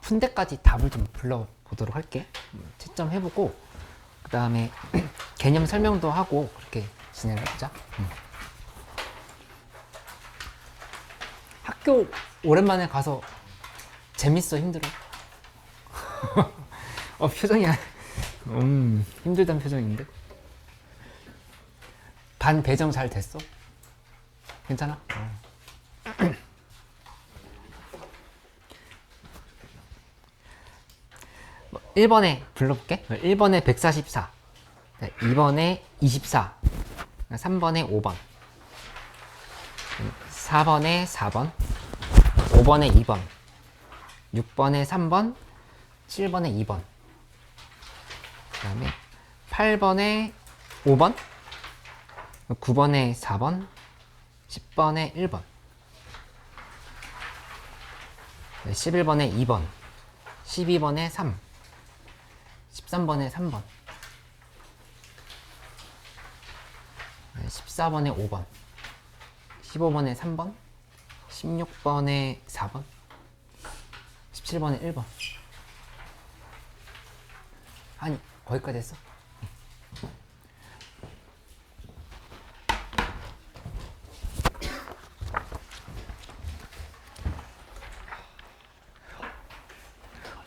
푼데까지 답을 좀 불러보도록 할게. 채점해보고 그 다음에 개념 설명도 하고 그렇게 진행을 해보자. 학교 오랜만에 가서 재밌어, 힘들어? 표정이 힘들단 표정인데. 반 배정 잘 됐어? 괜찮아? 1번에 불러볼게. 1번에 144, 2번에 24, 3번에 5번, 4번에 4번, 5번에 2번, 6번에 3번, 7번에 2번, 그 다음에 8번에 5번, 9번에 4번, 10번에 1번, 11번에 2번, 12번에 3, 13번에 3번, 14번에 5번, 15번에 3번, 16번에 4번, 17번에 1번. 아니, 거기까지 했어?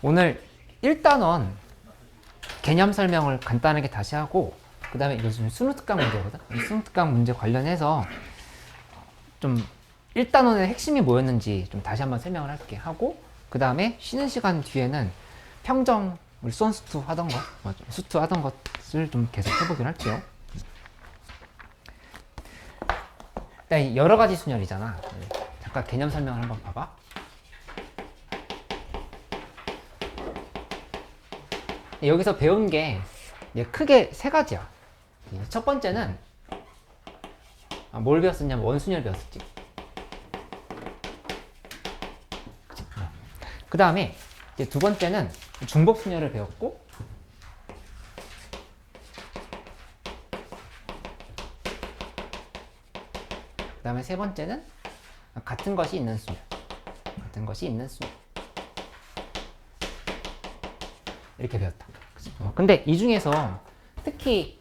오늘 1단원 개념 설명을 간단하게 다시 하고 그 다음에 이거 지금 수능특강 문제거든? 이 수능특강 문제 관련해서 좀 1단원의 핵심이 뭐였는지 좀 다시 한번 설명을 할게 하고 그 다음에 쉬는 시간 뒤에는 평정을 수원수투 하던 것, 수투 하던 것을 좀 계속 해보기로 할게요. 일단 여러 가지 순열이잖아. 잠깐 개념 설명을 한번 봐봐. 여기서 배운 게 크게 세 가지야. 첫 번째는 뭘 배웠었냐면 원순열 배웠었지. 그 다음에 두 번째는 중복순열을 배웠고, 그 다음에 세 번째는 같은 것이 있는 순열. 같은 것이 있는 순열. 이렇게 배웠다. 근데 이 중에서 특히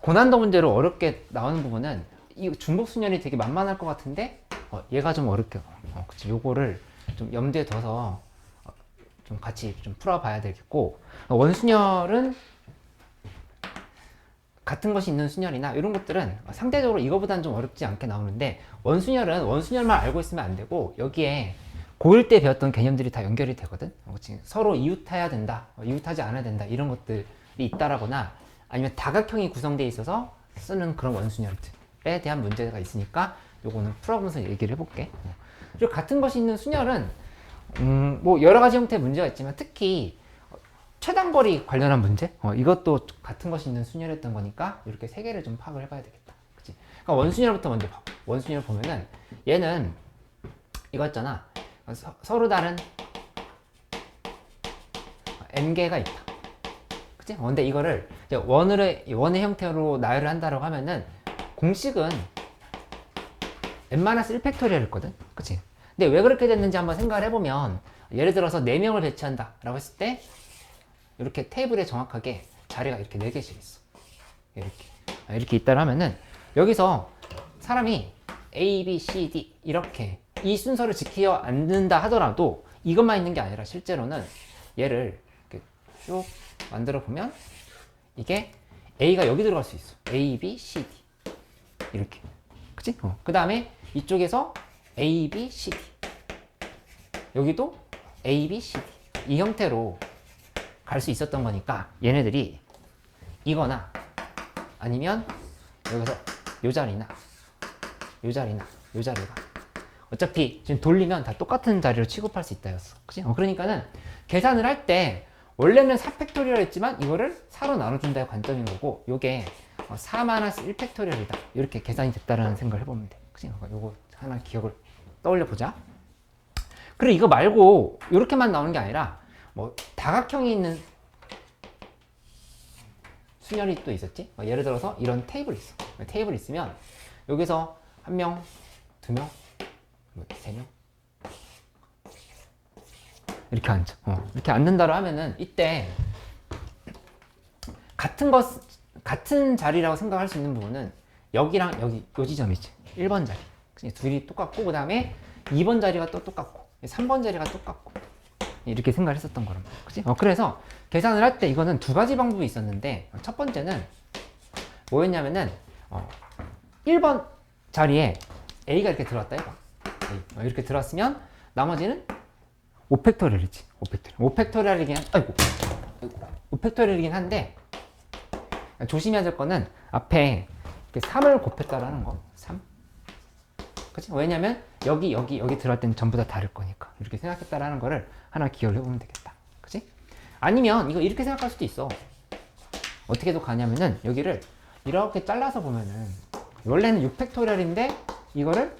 고난도 문제로 어렵게 나오는 부분은 이 중복순열이 되게 만만할 것 같은데 얘가 좀 어렵게 그치? 요거를 좀 염두에 둬서 좀 같이 좀 풀어봐야 되겠고, 원순열은 같은 것이 있는 순열이나 이런 것들은 상대적으로 이거보다는 좀 어렵지 않게 나오는데, 원순열은 원순열만 알고 있으면 안 되고 여기에 고1 때 배웠던 개념들이 다 연결이 되거든. 서로 이웃해야 된다, 이웃하지 않아야 된다, 이런 것들이 있다라거나 아니면 다각형이 구성되어 있어서 쓰는 그런 원순열에 대한 문제가 있으니까 요거는 풀어보면서 얘기를 해볼게. 그리고 같은 것이 있는 순열은 뭐 여러 가지 형태의 문제가 있지만 특히 최단거리 관련한 문제, 이것도 같은 것이 있는 순열이었던 거니까 이렇게 세 개를 좀 파악을 해봐야 되겠다. 그치? 그러니까 원순열부터 먼저 봐. 원순열 보면은 얘는 이거 있잖아. 서로 다른 n개가 있다. 그치? 근데 이거를 이제 원의 형태로 나열을 한다고 하면은 공식은 n-1팩토리얼 했거든. 그치? 근데 왜 그렇게 됐는지 한번 생각을 해보면, 예를 들어서 4명을 배치한다 라고 했을 때 이렇게 테이블에 정확하게 자리가 이렇게 4개씩 있어. 이렇게 있다고 하면은 여기서 사람이 A, B, C, D 이렇게 이 순서를 지켜 앉는다 하더라도 이것만 있는 게 아니라 실제로는 얘를 이렇게 쭉 만들어 보면 이게 A가 여기 들어갈 수 있어. A, B, C, D 이렇게. 그치? 그 다음에 이쪽에서 A, B, C, D 여기도 A, B, C, D 이 형태로 갈 수 있었던 거니까 얘네들이 이거나 아니면 여기서 요 자리나 요 자리나 요 자리가 어차피 지금 돌리면 다 똑같은 자리로 취급할 수 있다였어. 그치? 그러니까는 계산을 할 때 원래는 4팩토리얼 했지만 이거를 4로 나눠준다의 관점인 거고, 요게 4-1팩토리얼이다 이렇게 계산이 됐다라는 생각을 해보면 돼. 그치? 요거 하나 기억을 떠올려 보자. 그리고 이거 말고 이렇게만 나오는 게 아니라 뭐 다각형이 있는 순열이 또 있었지. 예를 들어서 이런 테이블이 있어. 테이블이 있으면 여기서 1명, 2명, 3명 이렇게 앉아. 이렇게 앉는다로 하면은 이때 같은 자리라고 생각할 수 있는 부분은 여기랑 여기 요 지점이지. 1번 자리. 그치? 둘이 똑같고 그 다음에 2번 자리가 또 똑같고 3번 자리가 똑같고 이렇게 생각을 했었던 거란 말이야. 그치? 그래서 계산을 할 때 이거는 두 가지 방법이 있었는데 첫 번째는 뭐였냐면은 1번 자리에 A가 이렇게 들어왔다 해봐. A. 이렇게 들어왔으면 나머지는 5팩토리얼이지. 5팩토리얼이긴 아이고 5팩토리얼이긴 한데 조심해야 될 거는 앞에 이렇게 3을 곱했다라는 거. 3. 그치? 왜냐면 여기 들어갈 때는 전부 다 다를 거니까 이렇게 생각했다라는 거를 하나 기억을 해보면 되겠다. 그치? 아니면 이거 이렇게 생각할 수도 있어. 어떻게도 가냐면은 여기를 이렇게 잘라서 보면은 원래는 6팩토리얼인데 이거를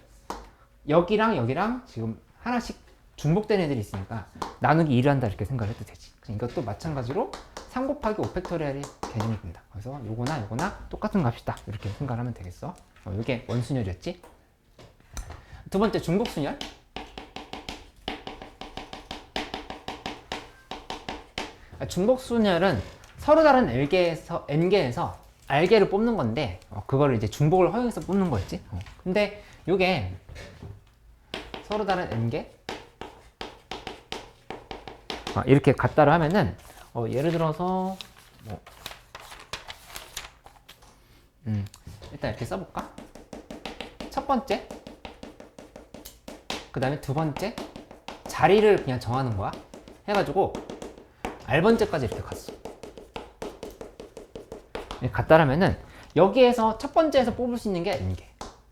여기랑 지금 하나씩 중복된 애들이 있으니까 나누기 2를 한다 이렇게 생각을 해도 되지. 이것도 마찬가지로 3 곱하기 5팩토리얼의 개념이 된다. 그래서 요거나 똑같은 값이다 이렇게 생각을 하면 되겠어. 이게 원순열이었지. 두 번째 중복순열. 중복순열은 서로 다른 n개에서 r개를 뽑는 건데 그거를 이제 중복을 허용해서 뽑는 거였지. 근데 요게 서로 다른 n개 이렇게 갖다를 하면은 예를 들어서 일단 이렇게 써볼까? 첫 번째 그 다음에 두 번째 자리를 그냥 정하는 거야. 해가지고 R번째까지 이렇게 갔어. 이렇게 갔다라면은 여기에서 첫 번째에서 뽑을 수 있는 게 n개,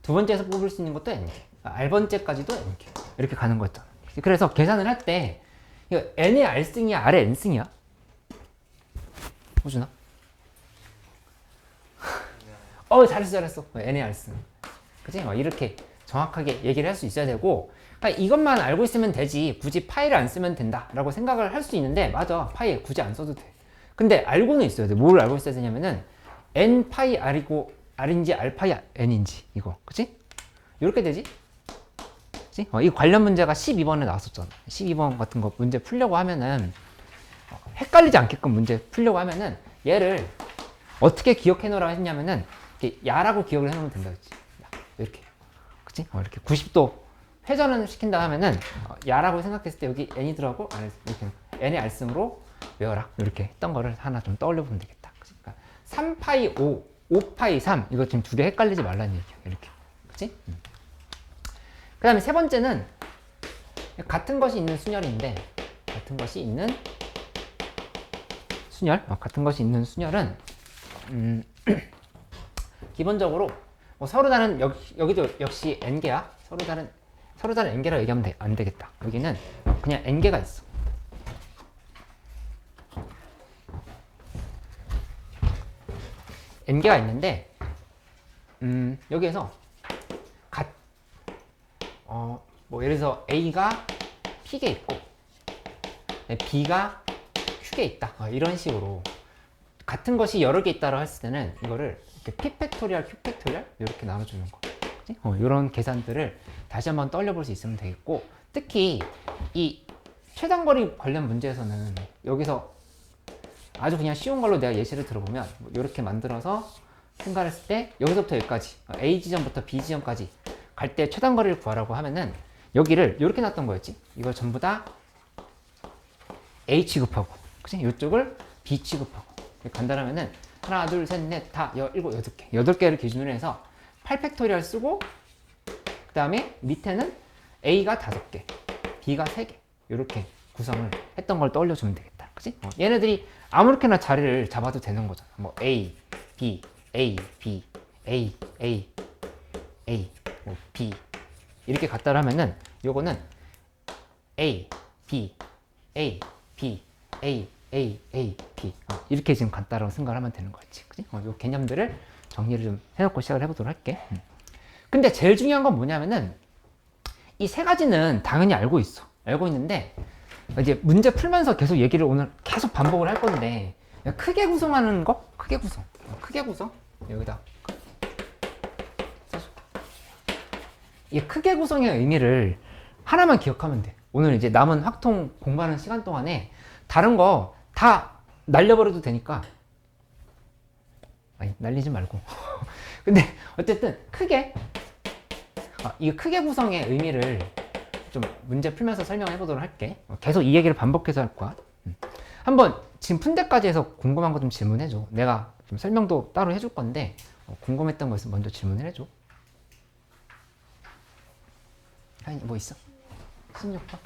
두 번째에서 뽑을 수 있는 것도 n개, R번째까지도 n개 이렇게 가는 거였잖아. 그래서 계산을 할 때 이거 n의 R승이야 R의 n승이야? 호준아? 잘했어. n의 R승. 그치? 이렇게 정확하게 얘기를 할 수 있어야 되고, 그러니까 이것만 알고 있으면 되지 굳이 파이를 안 쓰면 된다 라고 생각을 할 수 있는데, 맞아, 파이 굳이 안 써도 돼. 근데 알고는 있어야 돼. 뭘 알고 있어야 되냐면은 n 파이 r이고 r인지 r 파이 n인지 이거, 그치? 이렇게 되지? 그치? 이 관련 문제가 12번에 나왔었잖아. 12번 같은 거 문제 풀려고 하면은 헷갈리지 않게끔 문제 풀려고 하면은 얘를 어떻게 기억해 놓으라고 했냐면은 이렇게 야라고 기억을 해 놓으면 된다 그랬지. 이렇게, 그치? 이렇게 90도 회전을 시킨다 하면은 야라고 생각했을 때 여기 n이 들어가고 이렇게 n의 r승으로 외워라 이렇게 했던 거를 하나 좀 떠올려 보면 되겠다. 그러니까 3파이 5, 5파이 3 이거 지금 두 개 헷갈리지 말라는 얘기야. 이렇게, 그치? 그 다음에 세 번째는 같은 것이 있는 순열인데, 같은 것이 있는 순열은 기본적으로 서로 다른 여기도 역시 n개야. 서로 다른 n개라고 얘기하면 안 되겠다. 여기는 그냥 n개가 있어. n개가 있는데 여기에서 뭐 예를 들어서 a가 p개 있고 b가 q개 있다. 이런 식으로 같은 것이 여러 개 있다고 했을 때는 이거를 이렇게 p 팩토리얼, q 팩토리얼 이렇게 나눠주는 거. 이런 계산들을 다시 한번 떠올려 볼 수 있으면 되겠고, 특히 이 최단거리 관련 문제에서는 여기서 아주 그냥 쉬운 걸로 내가 예시를 들어보면 이렇게 만들어서 생각했을 때 여기서부터 여기까지 A 지점부터 B 지점까지 갈 때 최단거리를 구하라고 하면은 여기를 이렇게 놨던 거였지. 이걸 전부 다 A 취급하고, 그치? 이쪽을 B 취급하고 간단하면은 하나, 둘, 셋, 넷, 다, 일곱, 여덟 개. 8개를 기준으로 해서 8팩토리얼 쓰고, 그 다음에 밑에는 A가 5개, B가 3개. 이렇게 구성을 했던 걸 떠올려주면 되겠다. 그치? 얘네들이 아무렇게나 자리를 잡아도 되는 거잖아. 뭐 A, B, A, B, A, A, A, 뭐 B. 이렇게 갖다 하면은 요거는 A, B, A, B, A, A, A, B 이렇게 지금 간단하고 생각을 하면 되는 거지. 그치? 요 개념들을 정리를 좀 해놓고 시작을 해보도록 할게. 근데 제일 중요한 건 뭐냐면은 이 세 가지는 당연히 알고 있어. 알고 있는데 이제 문제 풀면서 계속 얘기를 오늘 계속 반복을 할 건데, 크게 구성하는 거? 크게 구성 여기다 써줄게. 이 크게 구성의 의미를 하나만 기억하면 돼. 오늘 이제 남은 확통 공부하는 시간 동안에 다른 거 다 날려버려도 되니까, 아니 날리지 말고 근데 어쨌든 크게 이 크게 구성의 의미를 좀 문제 풀면서 설명해 보도록 할게. 계속 이 얘기를 반복해서 할 거야. 한번 지금 푼 데까지 해서 궁금한 거 좀 질문해 줘. 내가 좀 설명도 따로 해줄 건데 궁금했던 거 있으면 먼저 질문을 해줘. 하인이 뭐 있어? 16번?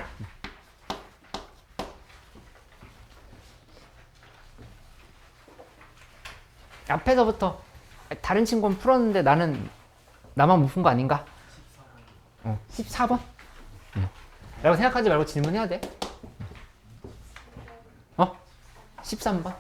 앞에서부터 다른 친구는 풀었는데 나만 못 푼 거 아닌가? 14번? 라고 생각하지 말고 질문해야 돼. 13번?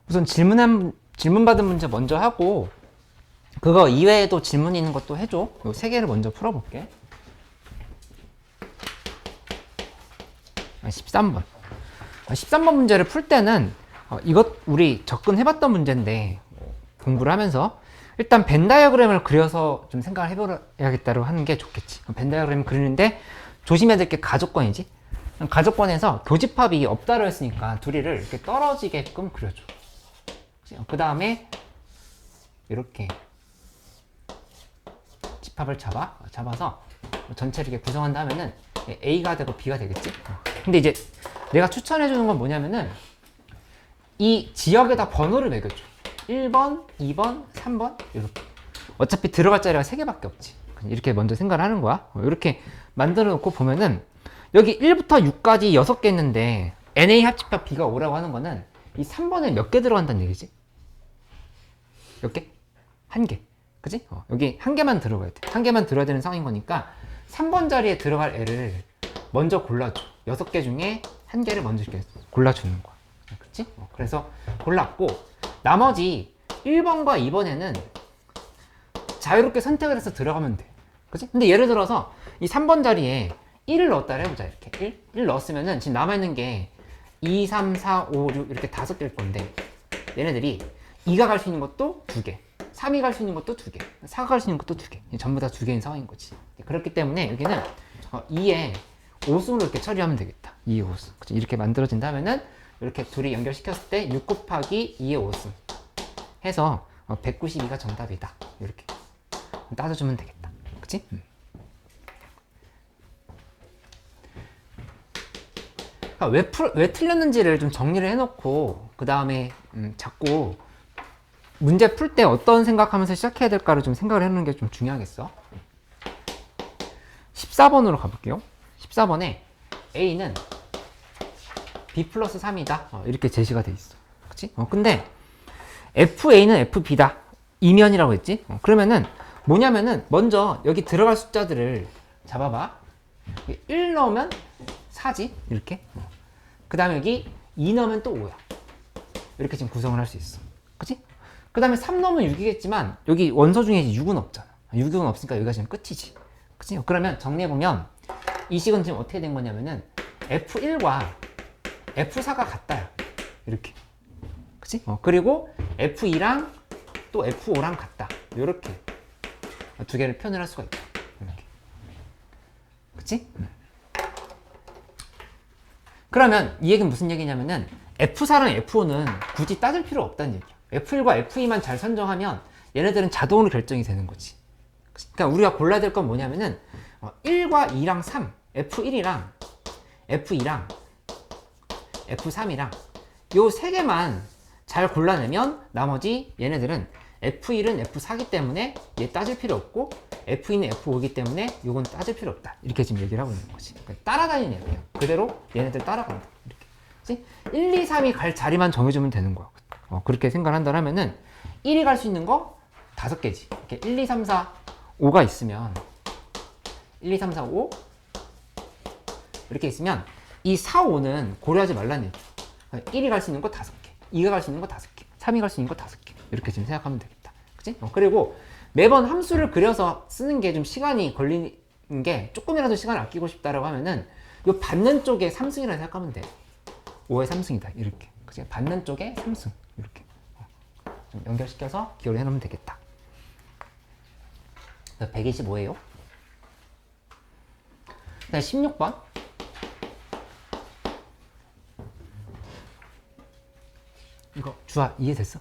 우선 질문 받은 문제 먼저 하고 그거 이외에도 질문 있는 것도 해줘. 요 3개를 먼저 풀어볼게. 13번. 13번 문제를 풀 때는 이것 우리 접근해봤던 문제인데 공부를 하면서 일단 벤 다이어그램을 그려서 좀 생각을 해보야겠다고 하는 게 좋겠지. 벤 다이어그램을 그리는데 조심해야 될 게 가족권이지. 가족권에서 교집합이 없다로 했으니까 둘이를 이렇게 떨어지게끔 그려줘. 그 다음에 이렇게 집합을 잡아서 전체를 이렇게 구성한다 하면은 A가 되고 B가 되겠지. 근데 이제 내가 추천해 주는 건 뭐냐면은 이 지역에다 번호를 매겨줘. 1번, 2번, 3번 이렇게. 어차피 들어갈 자리가 3개밖에 없지. 이렇게 먼저 생각을 하는 거야. 이렇게 만들어 놓고 보면은 여기 1부터 6까지 6개 있는데 NA 합집합 B가 5라고 하는 거는 이 3번에 몇 개 들어간다는 얘기지? 몇 개? 1개. 그치? 여기 1개만 들어가야 돼. 1개만 들어야 되는 상황인 거니까 3번 자리에 들어갈 애를 먼저 골라줘. 6개 중에 1개를 먼저 이렇게 골라주는 거야. 그치? 그래서 골랐고 나머지 1번과 2번에는 자유롭게 선택을 해서 들어가면 돼. 그치? 근데 예를 들어서 이 3번 자리에 1을 넣었다 해보자. 이렇게 1 넣었으면은 지금 남아있는 게 2, 3, 4, 5, 6 이렇게 5개일 건데 얘네들이 2가 갈 수 있는 것도 2개, 3이 갈 수 있는 것도 2개, 4가 갈 수 있는 것도 2개. 전부 다 2개인 상황인 거지. 그렇기 때문에 여기는 2의 5승으로 이렇게 처리하면 되겠다. 2의 5승. 그치? 이렇게 만들어진다면은 이렇게 둘이 연결시켰을 때 6 곱하기 2의 5승 해서 192가 정답이다. 이렇게 따져주면 되겠다. 그치? 왜 틀렸는지를 좀 정리를 해놓고 그 다음에 자꾸 문제 풀 때 어떤 생각하면서 시작해야 될까를 좀 생각을 해놓는 게 좀 중요하겠어. 14번으로 가볼게요. 14번에 A는 B 플러스 3이다. 이렇게 제시가 돼 있어. 그치? 근데 FA는 FB다. 이면이라고 했지? 그러면은 뭐냐면은 먼저 여기 들어갈 숫자들을 잡아봐. 1 넣으면 4지? 이렇게. 그 다음에 여기 2 넣으면 또 5야. 이렇게 지금 구성을 할 수 있어. 그치? 그 다음에 3 넣으면 6이겠지만 여기 원소 중에 6은 없잖아. 6은 없으니까 여기가 지금 끝이지. 그치? 그러면 정리해보면 이 식은 지금 어떻게 된 거냐면은 F1과 F4가 같다요. 이렇게. 그치? 그치? 그리고 F2랑 또 F5랑 같다. 요렇게 두 개를 표현을 할 수가 있다. 이렇게. 그치? 그러면 이 얘기는 무슨 얘기냐면은 F4랑 F5는 굳이 따질 필요 없다는 얘기야. F1과 F2만 잘 선정하면 얘네들은 자동으로 결정이 되는 거지. 그러니까 우리가 골라야 될 건 뭐냐면은 1과 2랑 3, F1이랑 F2랑 F3이랑 요 세 개만 잘 골라내면 나머지 얘네들은 F1은 F4기 때문에 얘 따질 필요 없고 F2는 F5기 때문에 요건 따질 필요 없다. 이렇게 지금 얘기를 하고 있는 거지. 그러니까 따라다니는 얘기야. 그대로 얘네들 따라간다. 이렇게. 그치? 1, 2, 3이 갈 자리만 정해주면 되는 거야. 그렇게 생각을 한다 하면은 1이 갈 수 있는 거 5개지. 이렇게 1, 2, 3, 4, 5가 있으면 1, 2, 3, 4, 5 이렇게 있으면 이 4, 5는 고려하지 말라는 얘기야. 1이 갈 수 있는 거 5개, 2가 갈 수 있는 거 5개, 3이 갈 수 있는 거 5개. 이렇게 지금 생각하면 되겠다. 그치? 그리고 매번 함수를 그려서 쓰는 게 좀 시간이 걸리는 게 조금이라도 시간을 아끼고 싶다라고 하면은 요 받는 쪽에 3승이라 생각하면 돼. 5의 3승이다. 이렇게. 그치? 받는 쪽에 3승. 이렇게. 좀 연결시켜서 기호를 해놓으면 되겠다. 125예요. 16번. 이거 주아 이해됐어?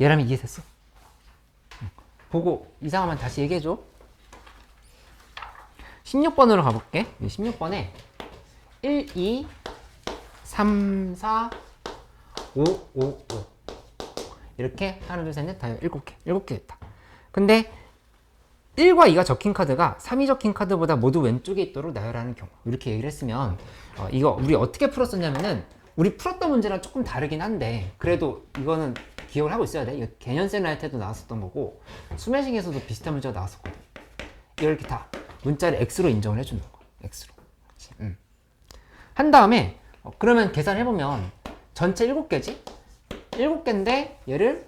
얘라면 이해됐어? 보고 이상하면 다시 얘기해줘. 16번으로 가볼게. 16번에 1, 2, 3, 4, 5, 5, 5 이렇게 하나, 둘, 셋, 넷, 다 7개. 7개 됐다. 근데 1과 2가 적힌 카드가 3이 적힌 카드보다 모두 왼쪽에 있도록 나열하는 경우 이렇게 얘기를 했으면 이거 우리 어떻게 풀었었냐면은 우리 풀었던 문제랑 조금 다르긴 한데 그래도 이거는 기억을 하고 있어야 돼. 이거 개년생 할 때도 나왔었던 거고 수매식에서도 비슷한 문제가 나왔었거든. 이렇게 다 문자를 X로 인정을 해주는 거야. X로. 한 다음에 그러면 계산해보면 전체 7개지? 7개인데 얘를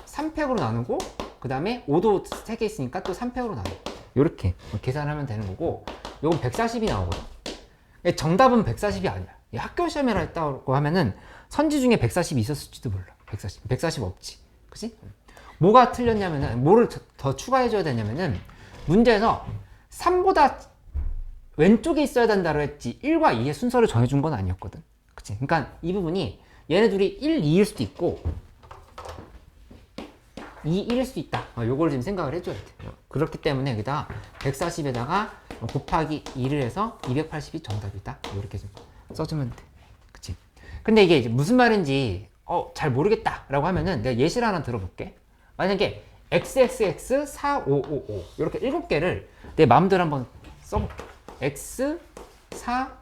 3팩으로 나누고 그 다음에 5도 3개 있으니까 또 3팩으로 나누고 이렇게 계산하면 되는 거고 요건 140이 나오거든. 정답은 140이 아니야. 학교 시험이라 했다고 하면은 선지 중에 140이 있었을지도 몰라. 140 없지. 그치? 뭐가 틀렸냐면은 뭐를 더 추가해줘야 되냐면은 문제에서 3보다 왼쪽에 있어야 된다고 했지 1과 2의 순서를 정해준 건 아니었거든. 그치? 그러니까 이 부분이 얘네 둘이 1, 2일 수도 있고 2, 1일 수도 있다. 요걸 지금 생각을 해줘야 돼. 그렇기 때문에 여기다 140에다가 곱하기 2를 해서 280이 정답이다. 이렇게 좀 써주면 돼. 그치? 근데 이게 이제 무슨 말인지 잘 모르겠다 라고 하면은 내가 예시를 하나 들어볼게. 만약에 xxx 4555 이렇게 7개를 내 마음대로 한번 써볼게. x 4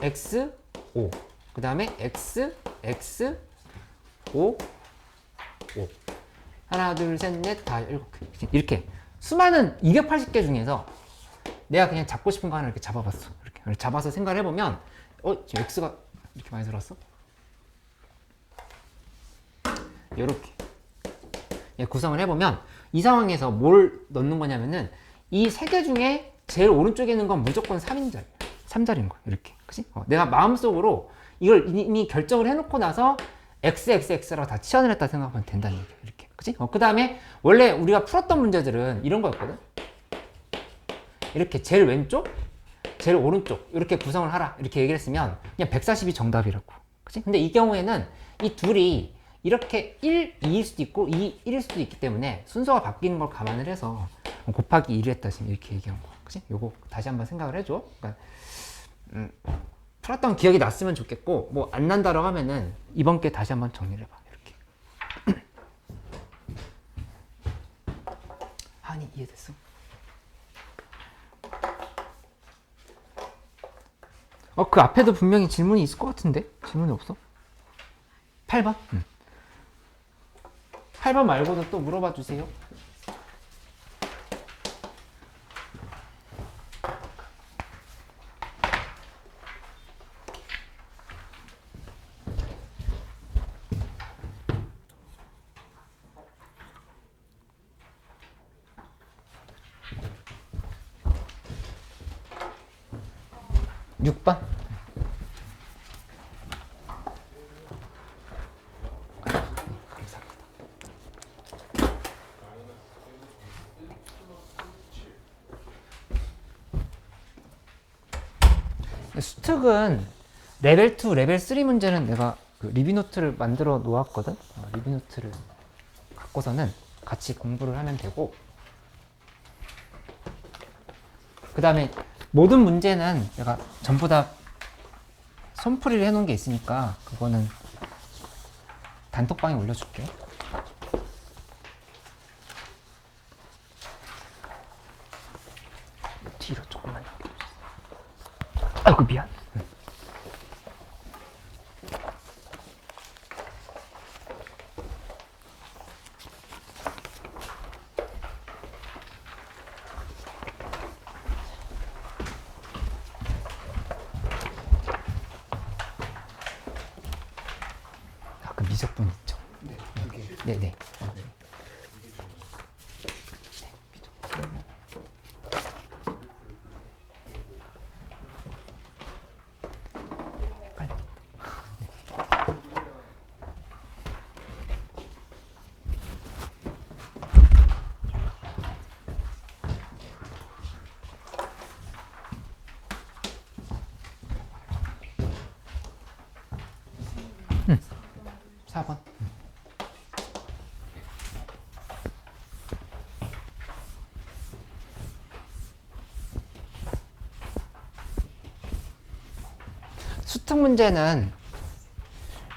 x 5 그 다음에 x x 5 5 하나 둘 셋 넷 다 7개 이렇게 수많은 280개 중에서 내가 그냥 잡고 싶은 거 하나 이렇게 잡아봤어. 이렇게 잡아서 생각을 해보면 지금 x가 이렇게 많이 들었어? 이렇게 구성을 해보면 이 상황에서 뭘 넣는 거냐면은 이 세 개 중에 제일 오른쪽에 있는 건 무조건 3인자리야. 3자리인 거야. 이렇게. 그치? 내가 마음속으로 이걸 이미 결정을 해놓고 나서 XXX라고 다 치환을 했다 생각하면 된다는 얘기야. 이렇게. 그치? 그 다음에 원래 우리가 풀었던 문제들은 이런 거였거든. 이렇게 제일 왼쪽, 제일 오른쪽 이렇게 구성을 하라. 이렇게 얘기를 했으면 그냥 140이 정답이라고. 그치? 근데 이 경우에는 이 둘이 이렇게 1, 2일 수도 있고 2, 1일 수도 있기 때문에 순서가 바뀌는 걸 감안을 해서 곱하기 1을 했다 지금 이렇게 얘기한 거야. 그치? 요거 다시 한번 생각을 해줘. 그러니까 풀었던 기억이 났으면 좋겠고 뭐 안 난다라고 하면은 이번 게 다시 한번 정리를 해봐. 이렇게. 하니 이해됐어? 그 앞에도 분명히 질문이 있을 것 같은데? 질문이 없어? 8번? 8번 말고도 또 물어봐 주세요. 수특은 레벨 2, 레벨 3 문제는 내가 그 리뷰노트를 만들어 놓았거든. 리뷰노트를 갖고서는 같이 공부를 하면 되고, 그 다음에 모든 문제는 내가 전부 다 손풀이를 해놓은 게 있으니까 그거는 단톡방에 올려줄게. 뒤로 조금만 당겨주세요. 아이고 미안. 아까 미적분 있죠? 네, 이게 네네. 빨리. 4번. 수특 문제는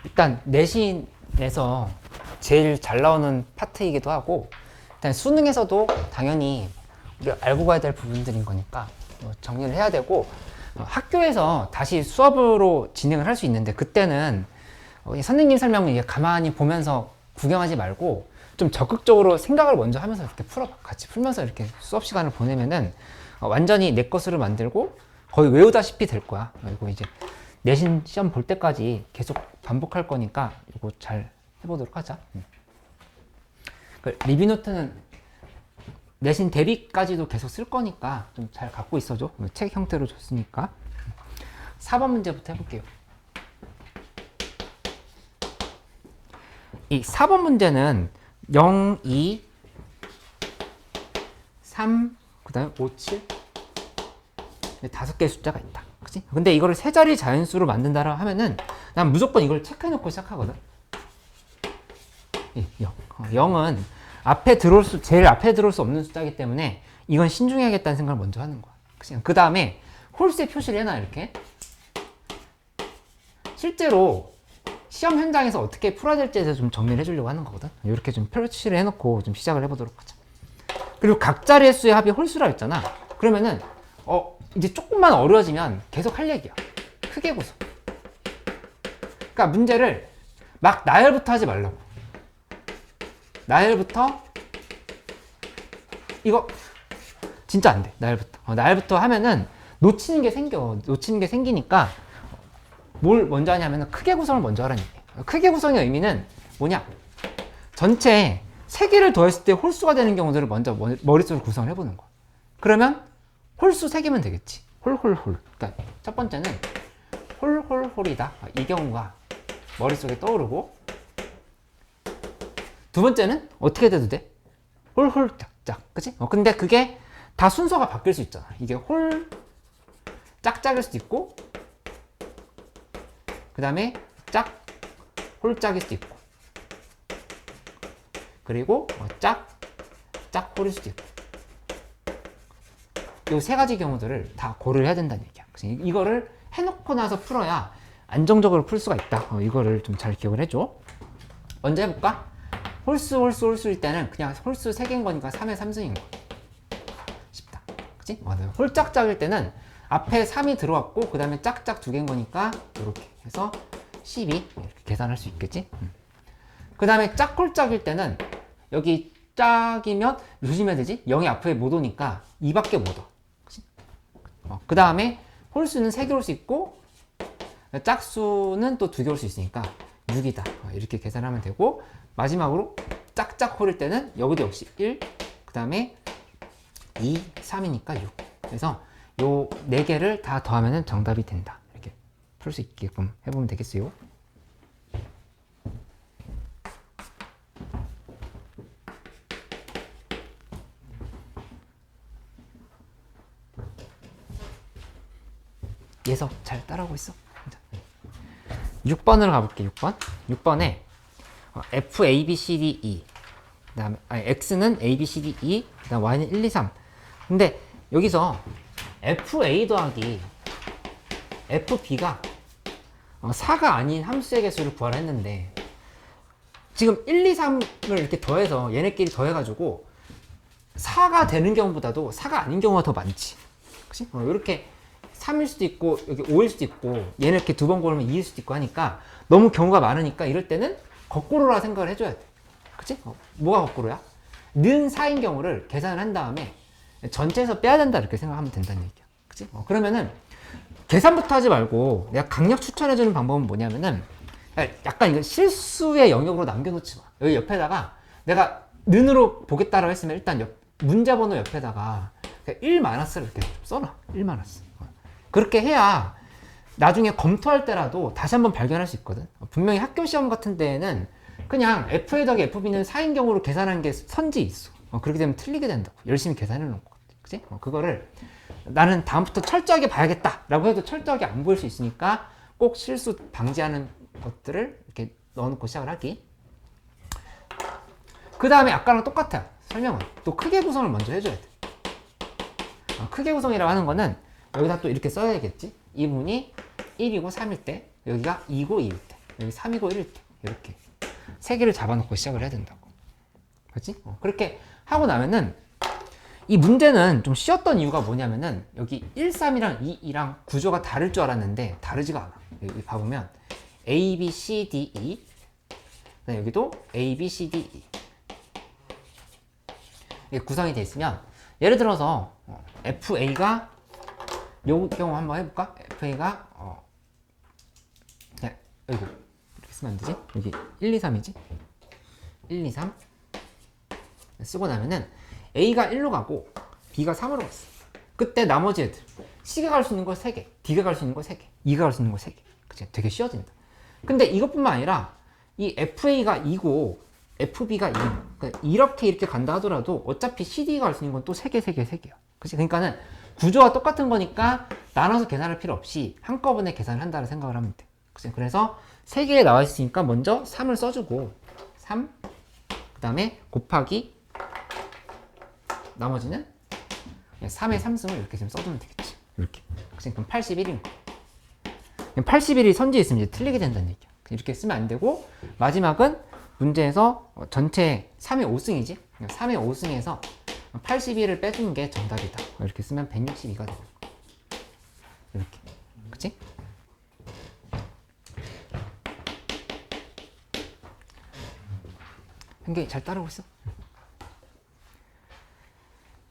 일단 내신에서 제일 잘 나오는 파트이기도 하고, 일단 수능에서도 당연히 우리가 알고 가야 될 부분들인 거니까 정리를 해야 되고, 학교에서 다시 수업으로 진행을 할 수 있는데 그때는 선생님 설명을 이게 가만히 보면서 구경하지 말고 좀 적극적으로 생각을 먼저 하면서 이렇게 풀어 같이 풀면서 이렇게 수업 시간을 보내면은 완전히 내 것으로 만들고 거의 외우다시피 될 거야. 그리고 이제 내신 시험 볼 때까지 계속 반복할 거니까 이거 잘 해보도록 하자. 리뷰노트는 내신 대비까지도 계속 쓸 거니까 좀 잘 갖고 있어줘. 책 형태로 줬으니까. 4번 문제부터 해볼게요. 이 4번 문제는 0, 2, 3, 그 다음에 5, 7 5개의 숫자가 있다. 그치? 근데 이거를 세 자리 자연수로 만든다라 하면은 난 무조건 이걸 체크해놓고 시작하거든. 0. 0은 앞에 들어올 제일 앞에 들어올 수 없는 숫자이기 때문에 이건 신중해야겠다는 생각을 먼저 하는 거야. 그 다음에 홀수에 표시를 해놔, 이렇게. 실제로 시험 현장에서 어떻게 풀어야 될지에 대해서 좀 정리를 해주려고 하는 거거든. 이렇게 좀 표시를 해놓고 좀 시작을 해보도록 하자. 그리고 각 자리의 수의 합이 홀수라 했잖아. 그러면은 이제 조금만 어려워지면 계속 할 얘기야. 크게 구성. 그러니까 문제를 막 나열부터 하지 말라고. 나열부터 이거 진짜 안 돼. 나열부터 하면은 놓치는 게 생기니까 뭘 먼저 하냐면 크게 구성을 먼저 하라는 얘기예요. 크게 구성의 의미는 뭐냐? 전체 3개를 더했을 때 홀수가 되는 경우들을 먼저 머릿속으로 구성을 해보는 거야. 그러면 홀수 3개면 되겠지. 홀홀홀. 그러니까 첫 번째는 홀홀홀이다. 이 경우가 머릿속에 떠오르고, 두 번째는 어떻게 돼도 돼? 홀홀짝짝. 그치? 근데 그게 다 순서가 바뀔 수 있잖아. 이게 짝짝일 수도 있고, 그 다음에 홀짝일 수도 있고, 그리고 짝홀일 수도 있고. 이 세 가지 경우들을 다 고려를 해야 된다는 얘기야. 이거를 해놓고 나서 풀어야 안정적으로 풀 수가 있다. 이거를 좀 잘 기억을 해줘. 먼저 해볼까? 홀수일 때는 그냥 홀수 3개인 거니까 3의 3승인 거. 쉽다. 그치? 홀짝짝일 때는 앞에 3이 들어왔고, 그 다음에 짝짝 2개인 거니까 이렇게 해서 12 이렇게 계산할 수 있겠지? 그 다음에 짝홀짝일 때는 여기 짝이면 조심해야 되지? 0이 앞에 못 오니까 2밖에 못 와. 그 다음에 홀수는 3개 올 수 있고, 짝수는 또 2개 올 수 있으니까 6이다. 이렇게 계산하면 되고, 마지막으로 짝짝홀일 때는 여기도 역시 1, 그 다음에 2, 3이니까 6. 그래서 요 4개를 다 더하면 정답이 된다. 이렇게 풀 수 있게끔 해보면 되겠어요. 예서 잘 따라오고 있어? 6번으로 가볼게. 6번. 6번에 F, A, B, C, D, E. 그다음에 X는 A, B, C, D, E. 그다음 Y는 1, 2, 3. 근데 여기서 F, A 더하기 F, B가 4가 아닌 함수의 개수를 구하라 했는데 지금 1, 2, 3을 이렇게 더해서 얘네끼리 더해가지고 4가 되는 경우보다도 4가 아닌 경우가 더 많지. 그치? 이렇게 3일 수도 있고 여기 5일 수도 있고 얘네 이렇게 두 번 고르면 2일 수도 있고 하니까 너무 경우가 많으니까 이럴 때는 거꾸로라 생각을 해줘야 돼. 그치? 뭐가 거꾸로야? 는 4인 경우를 계산을 한 다음에 전체에서 빼야 된다 이렇게 생각하면 된다는 얘기야. 그치? 그러면은 계산부터 하지 말고 내가 강력 추천해주는 방법은 뭐냐면은 약간 이거 실수의 영역으로 남겨놓지 마. 여기 옆에다가 내가 는으로 보겠다라고 했으면 일단 문자 번호 옆에다가 1 마이너스를 이렇게 써놔. 1 마이너스. 그렇게 해야 나중에 검토할 때라도 다시 한번 발견할 수 있거든. 분명히 학교 시험 같은 데에는 그냥 F에 더하기 FB는 4인 경우로 계산한 게 선지 있어. 그렇게 되면 틀리게 된다고. 열심히 계산해 놓은 거 같아. 그치? 그거를 나는 다음부터 철저하게 봐야겠다 라고 해도 철저하게 안 보일 수 있으니까 꼭 실수 방지하는 것들을 이렇게 넣어놓고 시작을 하기. 그 다음에 아까랑 똑같아요. 설명은 또 크게 구성을 먼저 해줘야 돼. 크게 구성이라고 하는 거는 여기다 또 이렇게 써야겠지. 이 부분이 1이고 3일 때, 여기가 2고 2일 때, 여기 3이고 1일 때, 이렇게 세 개를 잡아놓고 시작을 해야 된다고. 그렇지? 그렇게 하고 나면은 이 문제는 좀 쉬웠던 이유가 뭐냐면은 여기 1, 3이랑 2, 2랑 구조가 다를 줄 알았는데 다르지가 않아. 여기 봐보면 A, B, C, D, E, 여기도 A, B, C, D, E 이게 구성이 되어 있으면 예를 들어서 FA가 요 경우 한번 해볼까? FA가 여기 이렇게 쓰면 안 되지? 여기 1, 2, 3이지? 1, 2, 3 쓰고 나면은 A가 1로 가고 B가 3으로 갔어. 그때 나머지 애들 C가 갈 수 있는 거 3개, D가 갈 수 있는 거 3개, E가 갈 수 있는 거 3개. 그치? 되게 쉬워진다. 근데 이것뿐만 아니라 이 FA가 2고 FB가 2. 그러니까 이렇게 간다 하더라도 어차피 CD가 갈 수 있는 건 또 3개, 3개, 3개야. 그치? 그러니까는 구조가 똑같은 거니까 나눠서 계산할 필요 없이 한꺼번에 계산을 한다는 생각을 하면 돼. 그치? 그래서 3개에 나와 있으니까 먼저 3을 써주고 3, 그 다음에 곱하기 나머지는 3의 3승을 이렇게 좀 써주면 되겠지. 이렇게. 그럼 81인 거. 81이 선지에 있으면 이제 틀리게 된다는 얘기야. 이렇게 쓰면 안 되고, 마지막은 문제에서 전체 3의 5승이지? 3의 5승에서 81을 빼준 게 정답이다. 이렇게 쓰면 162가 되는 거야. 이렇게. 그치? 현경이 잘 따라오고 있어?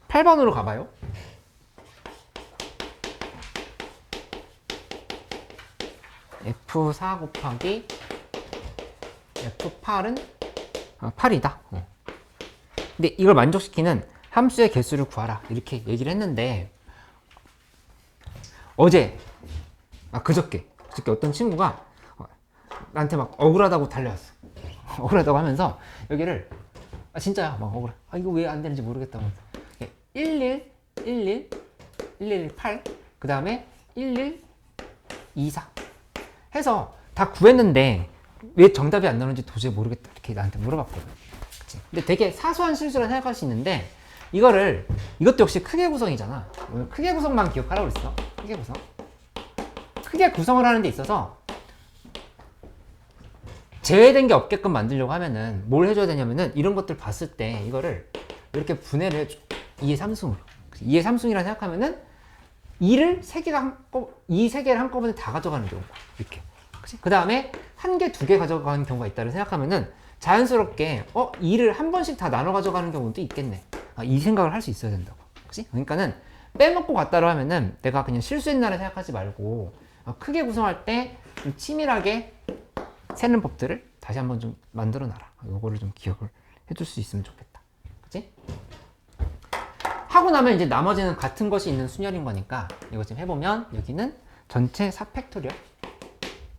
8번으로 가봐요. F4 곱하기 F8은 8이다. 근데 이걸 만족시키는 함수의 개수를 구하라. 이렇게 얘기를 했는데 그저께 어떤 친구가 나한테 막 억울하다고 달려왔어. 억울하다고 하면서 여기를 진짜야 막 억울해. 이거 왜 안 되는지 모르겠다고. 11, 11, 118, 그 다음에 11, 24 해서 다 구했는데 왜 정답이 안 나오는지 도저히 모르겠다 이렇게 나한테 물어봤거든. 그치? 근데 되게 사소한 실수라 생각할 수 있는데 이것도 역시 크게 구성이잖아. 크게 구성만 기억하라고 그랬어. 크게 구성. 크게 구성을 하는 데 있어서 제외된 게 없게끔 만들려고 하면은 뭘 해줘야 되냐면은 이런 것들 봤을 때 이거를 이렇게 분해를 해줘. 2의 3승으로. 2의 3승이라 생각하면은 2를 3개가 이 3개를 한꺼번에 다 가져가는 경우가 이렇게. 그 다음에 1개, 2개 가져가는 경우가 있다고 생각하면은 자연스럽게 2를 한 번씩 다 나눠 가져가는 경우도 있겠네. 이 생각을 할 수 있어야 된다고. 그치? 그러니까는 빼먹고 갔다로 하면은 내가 그냥 실수했나를 생각하지 말고 크게 구성할 때 좀 치밀하게 세는 법들을 다시 한번 좀 만들어 놔라. 요거를 좀 기억을 해줄 수 있으면 좋겠다. 그치? 하고 나면 이제 나머지는 같은 것이 있는 순열인 거니까 이거 좀 해보면 여기는 전체 4팩토리얼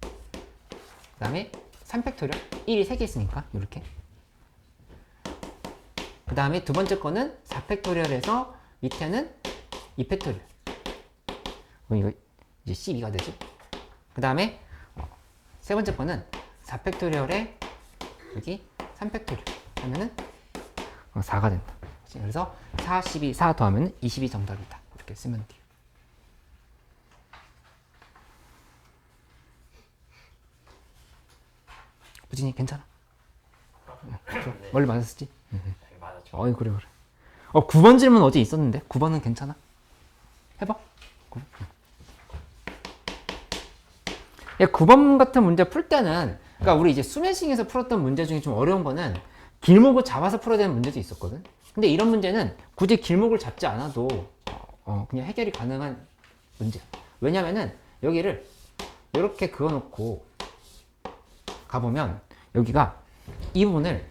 그 다음에 3팩토리얼 1이 3개 있으니까 이렇게 그 다음에 두 번째 거는 4팩토리얼에서 밑에는 2팩토리얼 이거 이제 12가 되지. 그 다음에 세 번째 거는 4팩토리얼에 여기 3팩토리얼 하면은 4가 된다. 그래서 4, 12, 4 더하면 22 정답이다. 이렇게 쓰면 돼요. 부진이 괜찮아? 네. 원래 맞았었지? 맞았죠. 어이 그래. 9번 질문 어제 있었는데 9번은 괜찮아? 해봐. 9번 같은 문제 풀 때는, 그러니까 우리 이제 수매싱에서 풀었던 문제 중에 좀 어려운 거는 길목을 잡아서 풀어야 되는 문제도 있었거든. 근데 이런 문제는 굳이 길목을 잡지 않아도 그냥 해결이 가능한 문제야. 왜냐면은 여기를 이렇게 그어놓고 가보면 여기가 이 부분을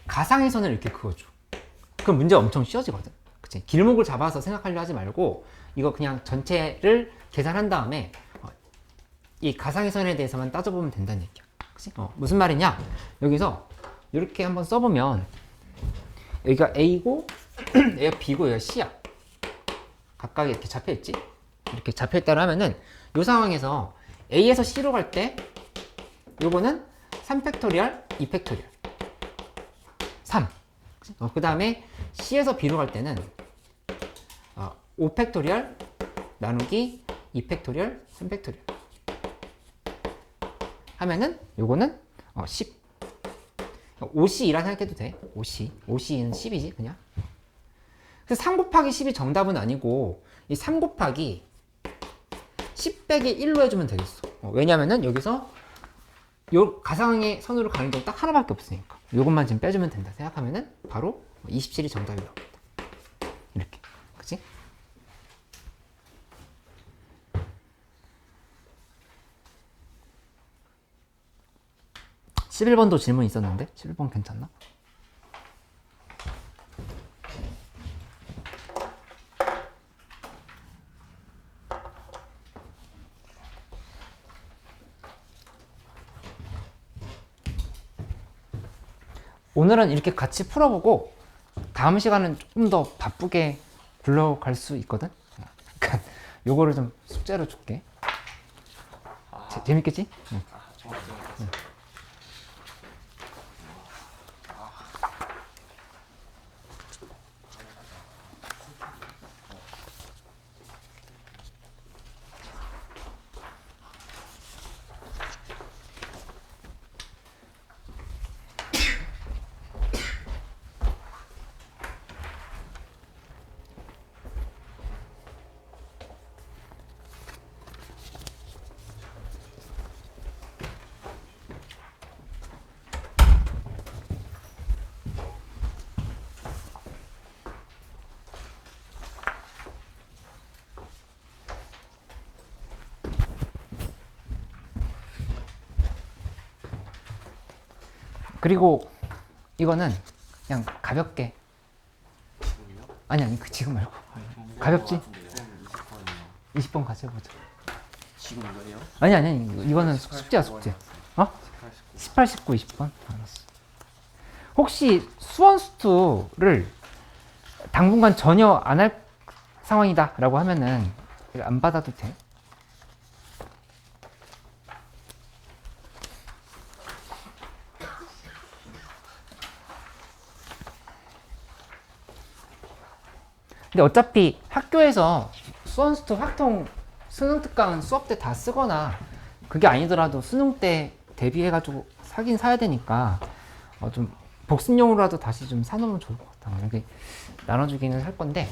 가상의 선을 이렇게 그어줘. 그럼 문제가 엄청 쉬워지거든. 그치? 길목을 잡아서 생각하려 하지 말고 이거 그냥 전체를 계산한 다음에 이 가상의 선에 대해서만 따져보면 된다는 얘기야. 그치? 무슨 말이냐? 여기서 이렇게 한번 써보면 여기가 A고 여기가 B고 여기가 C야. 각각 이렇게 잡혀있지? 이렇게 잡혀있다고 하면은 이 상황에서 A에서 C로 갈 때 요거는 3팩토리얼, 2팩토리얼 3. 그 다음에 C에서 B로 갈 때는 5팩토리얼 나누기 2팩토리얼, 3팩토리얼 하면은 요거는 10. 5C2라 생각해도 돼. 5C. 5C는 10이지 그냥. 그래서 3 곱하기 10이 정답은 아니고 이 3 곱하기 10 빼기 1로 해주면 되겠어. 왜냐면은 여기서 요 가상의 선으로 가는 경우 딱 하나밖에 없으니까 요것만 지금 빼주면 된다 생각하면은 바로 27이 정답이 나옵니다. 이렇게. 그치? 11번도 질문 있었는데 11번 괜찮나? 오늘은 이렇게 같이 풀어보고 다음 시간은 조금 더 바쁘게 굴러갈 수 있거든? 그러니까 요거를 좀 숙제로 줄게. 재밌겠지? 응. 정말 재밌었어요. 그리고 이거는 그냥 가볍게. 아니 지금 말고 가볍지? 20번 같이 해보자. 지금 이거예요? 아니 이거는 숙제야 숙제. 18, 19, 20번? 알았어. 혹시 수원수투를 당분간 전혀 안 할 상황이다 라고 하면은 안 받아도 돼. 근데 어차피 학교에서 수원수투 확통 수능 특강은 수업 때 다 쓰거나 그게 아니더라도 수능 때 대비해가지고 사긴 사야 되니까 좀 복습용으로라도 다시 좀 사놓으면 좋을 것 같아. 여기 나눠주기는 할 건데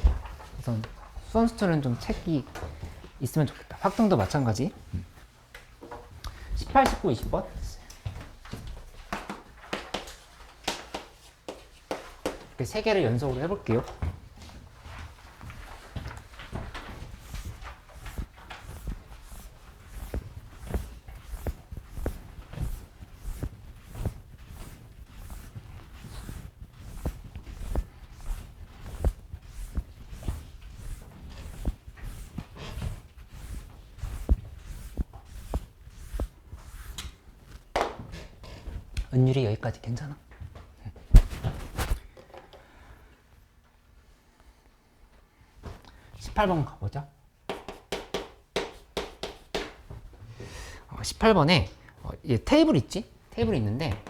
우선 수원수투는 좀 책이 있으면 좋겠다. 확통도 마찬가지. 18, 19, 20번. 이렇게 3개를 연속으로 해볼게요. 은율이 여기까지 괜찮아? 18번 가보자. 18번에 테이블 있지? 테이블이 있는데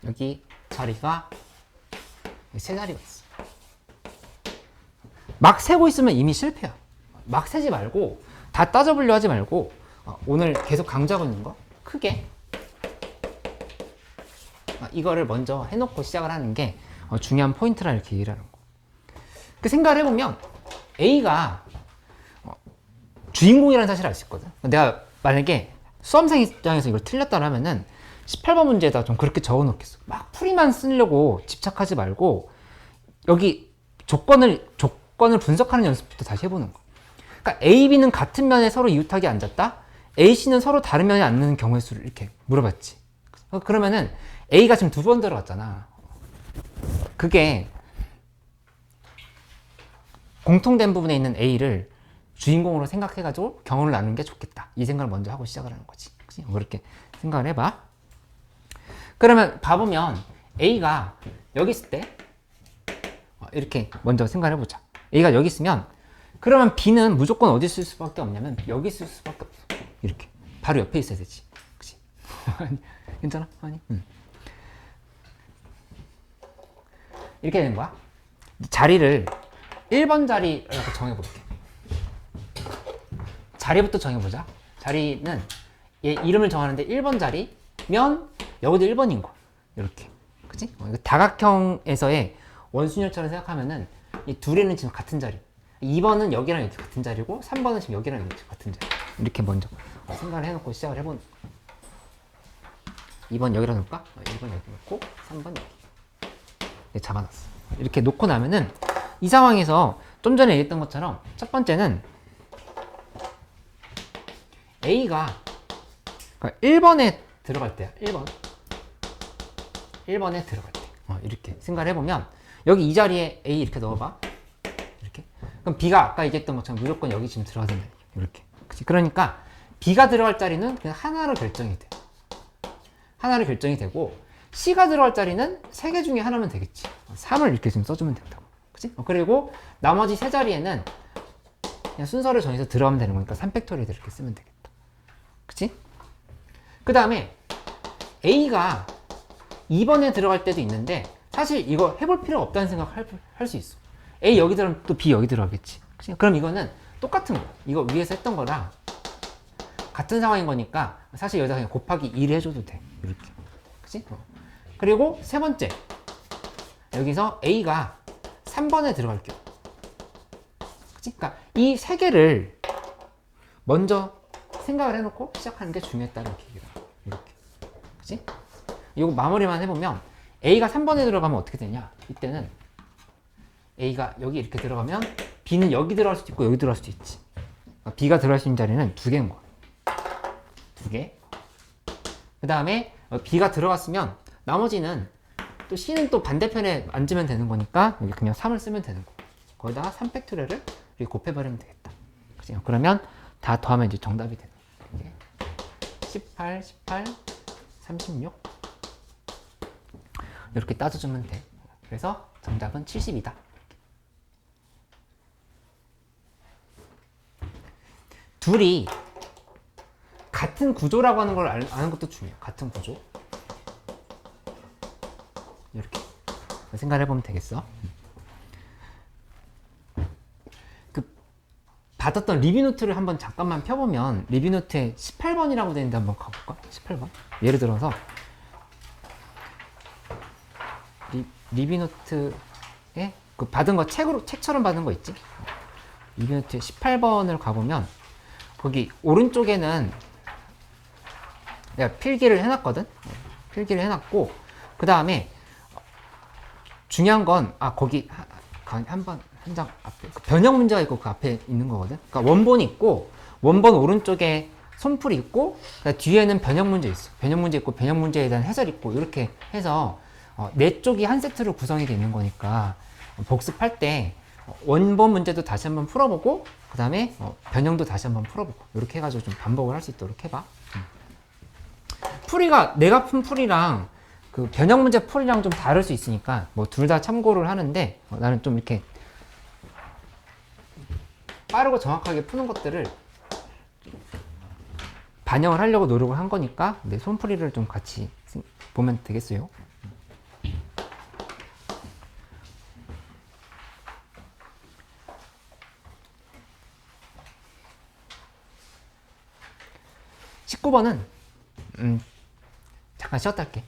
여기 자리가 세 자리가 있어. 막 세고 있으면 이미 실패야. 막 세지 말고 다 따져보려 하지 말고 오늘 계속 강조하고 있는 거 크게 이거를 먼저 해놓고 시작을 하는 게 중요한 포인트라 이렇게 얘기를 하는 거. 그 생각을 해보면 A가 주인공이라는 사실을 알 수 있거든. 내가 만약에 수험생 입장에서 이걸 틀렸다 하면은 18번 문제에다 좀 그렇게 적어 놓겠어. 막 풀이만 쓰려고 집착하지 말고 여기 조건을 분석하는 연습부터 다시 해보는 거. 그러니까 A, B는 같은 면에 서로 이웃하게 앉았다. A, C는 서로 다른 면에 앉는 경우의 수를 이렇게 물어봤지. 그러면은 A가 지금 2번 들어갔잖아. 그게 공통된 부분에 있는 A를 주인공으로 생각해가지고 경험을 나누는 게 좋겠다. 이 생각을 먼저 하고 시작을 하는 거지. 그치? 그렇게 생각을 해봐. 그러면 봐보면 A가 여기 있을 때 이렇게 먼저 생각을 해보자. A가 여기 있으면 그러면 B는 무조건 어디 있을 수밖에 없냐면 여기 있을 수밖에 없어. 이렇게 바로 옆에 있어야 되지. 그치? 괜찮아? 아니? 이렇게 되는 거야. 자리를 1번 자리라고 정해볼게. 자리부터 정해보자. 자리는 얘 이름을 정하는데 1번 자리면 여기도 1번인 거야. 이렇게. 그치? 이거 다각형에서의 원순열처럼 생각하면은 이 둘이는 지금 같은 자리. 2번은 여기랑 이렇게 같은 자리고 3번은 지금 여기랑 이렇게 같은 자리. 이렇게 먼저 생각을 해놓고 시작을 해보는 거야. 2번 여기다 놓을까? 1번 여기 놓고 3번 여기. 잡아놨어. 이렇게 놓고 나면은 이 상황에서 좀 전에 얘기했던 것처럼 첫 번째는 A가 1번에 들어갈 때야. 1번에 들어갈 때. 이렇게 생각을 해보면 여기 이 자리에 A 이렇게 넣어봐. 이렇게. 그럼 B가 아까 얘기했던 것처럼 무조건 여기 지금 들어가야 된다. 이렇게. 그치? 그러니까 B가 들어갈 자리는 그냥 하나로 결정이 돼. 하나로 결정이 되고 C가 들어갈 자리는 3개 중에 하나면 되겠지. 3을 이렇게 지금 써주면 된다고. 그치? 그리고 나머지 세 자리에는 그냥 순서를 정해서 들어가면 되는 거니까 3팩토리얼 이렇게 쓰면 되겠다. 그치? 그 다음에 A가 2번에 들어갈 때도 있는데 사실 이거 해볼 필요 없다는 생각 할 수 있어. A 여기 들어가면 또 B 여기 들어가겠지. 그치? 그럼 이거는 똑같은 거야. 이거 위에서 했던 거랑 같은 상황인 거니까 사실 여기다 그냥 곱하기 1 해줘도 돼. 이렇게. 그치? 그리고 세 번째. 여기서 A가 3번에 들어갈게요. 그치? 그러니까 이 세 개를 먼저 생각을 해놓고 시작하는 게 중요했다는 얘기다. 이렇게. 그치? 이거 마무리만 해보면 A가 3번에 들어가면 어떻게 되냐? 이때는 A가 여기 이렇게 들어가면 B는 여기 들어갈 수도 있고 여기 들어갈 수도 있지. 그러니까 B가 들어갈 수 있는 자리는 2개인 거야. 2개. 그 다음에 B가 들어갔으면 나머지는 또 C는 또 반대편에 앉으면 되는 거니까 여기 그냥 3을 쓰면 되는 거. 거기다가 3팩토리얼을 이렇게 곱해버리면 되겠다. 그치? 그러면 다 더하면 이제 정답이 되는 거야. 18, 18, 36 이렇게 따져주면 돼. 그래서 정답은 70이다. 둘이 같은 구조라고 하는 걸 아는 것도 중요해요. 같은 구조. 이렇게 생각을 해보면 되겠어. 그 받았던 리뷰노트를 한번 잠깐만 펴보면 리뷰노트에 18번이라고 되는데 한번 가볼까? 18번. 예를 들어서 리뷰노트에 그 받은 거 책처럼 받은 거 있지? 리뷰노트에 18번을 가보면 거기 오른쪽에는 내가 필기를 해놨거든? 필기를 해놨고 그 다음에 중요한 건 거기 한 장 앞에 변형 문제가 있고 그 앞에 있는 거거든. 그러니까 원본이 있고 원본 오른쪽에 손풀이 있고 뒤에는 변형 문제 있어. 변형 문제 있고 변형 문제에 대한 해설 있고 이렇게 해서 네 쪽이 한 세트로 구성이 되는 거니까 복습할 때 원본 문제도 다시 한번 풀어보고 그 다음에 변형도 다시 한번 풀어보고 이렇게 해가지고 좀 반복을 할 수 있도록 해봐. 풀이가 내가 푼 풀이랑 그 변형 문제 풀이랑 좀 다를 수 있으니까 뭐 둘 다 참고를 하는데 나는 좀 이렇게 빠르고 정확하게 푸는 것들을 반영을 하려고 노력을 한 거니까 내 손풀이를 좀 같이 보면 되겠어요. (19번은) 잠깐 쉬었다 할게.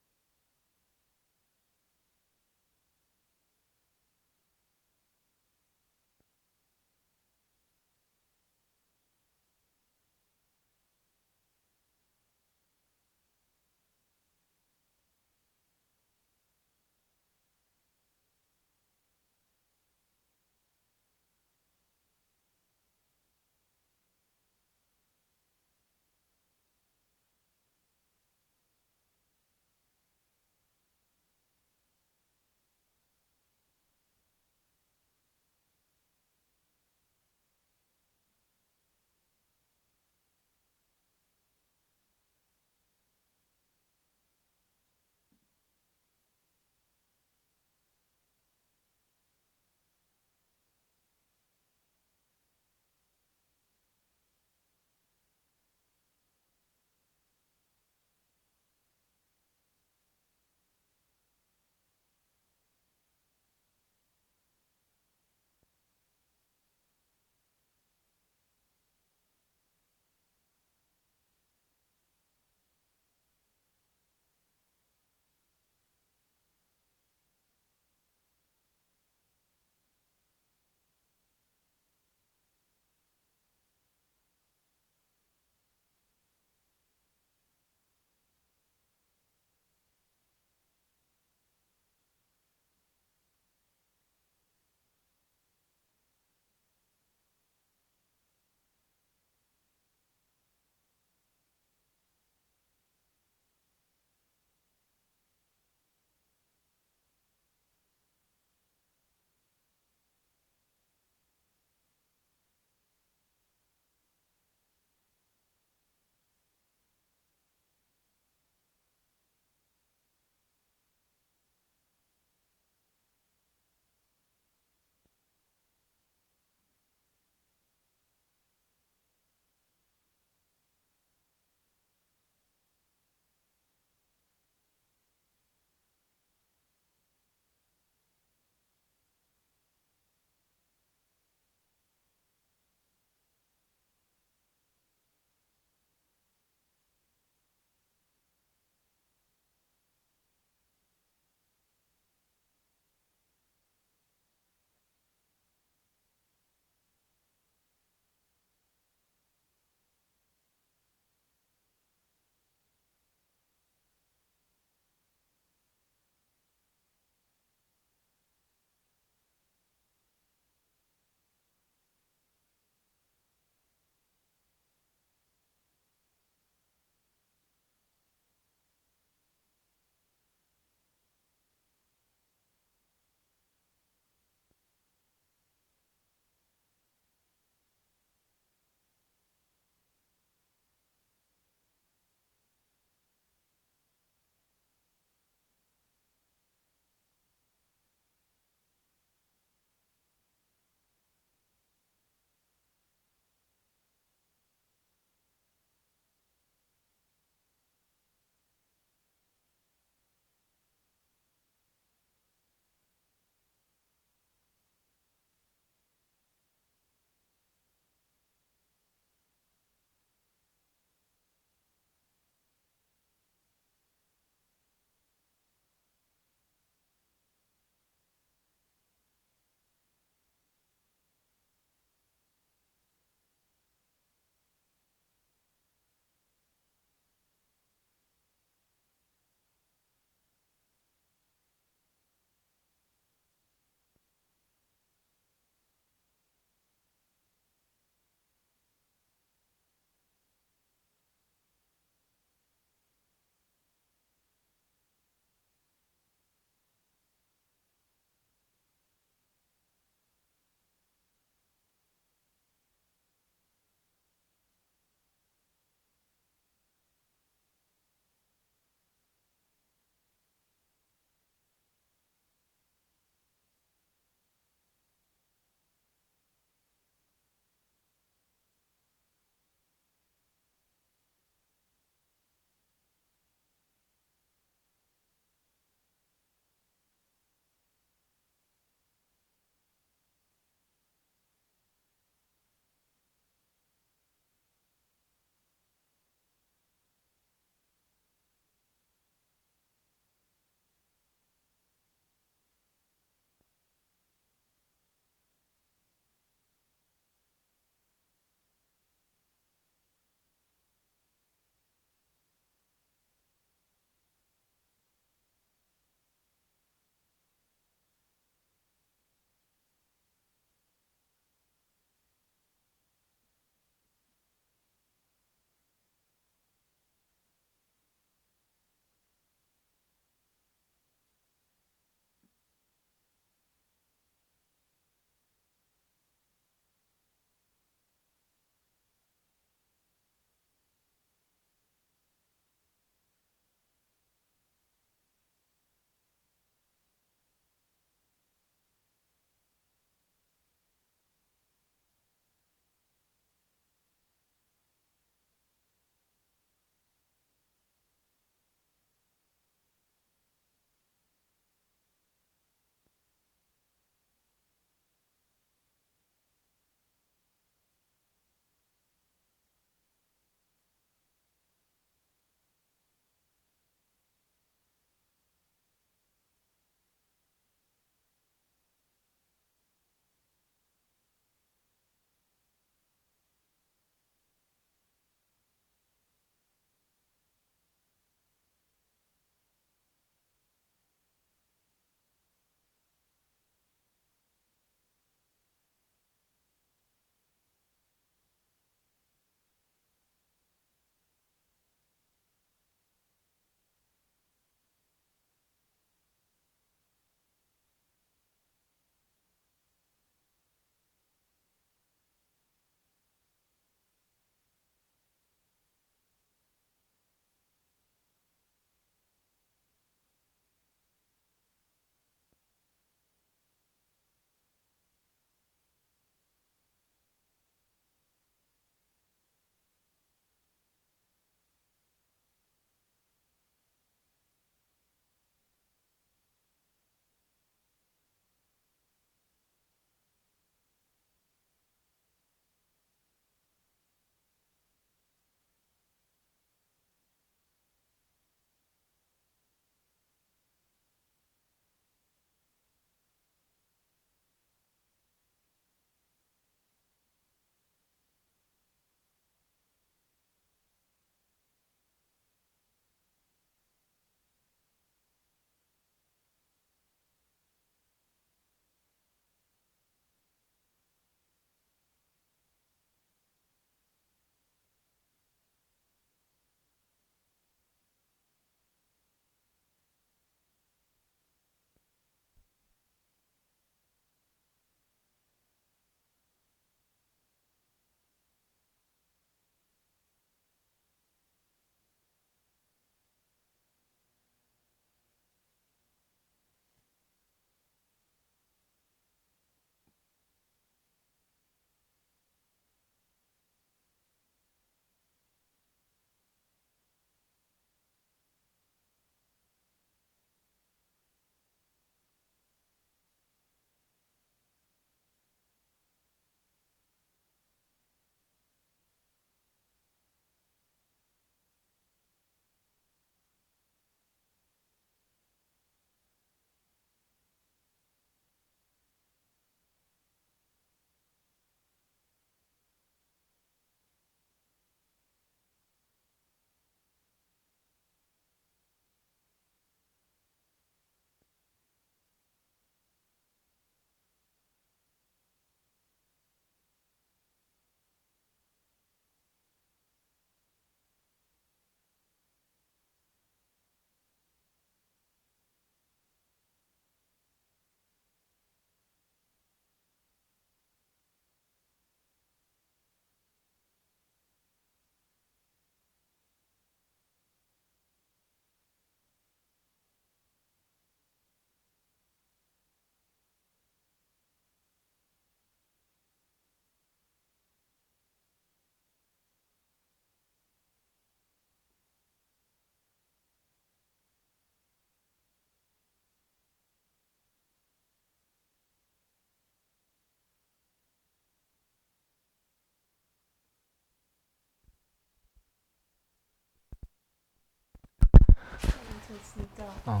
진짜 어.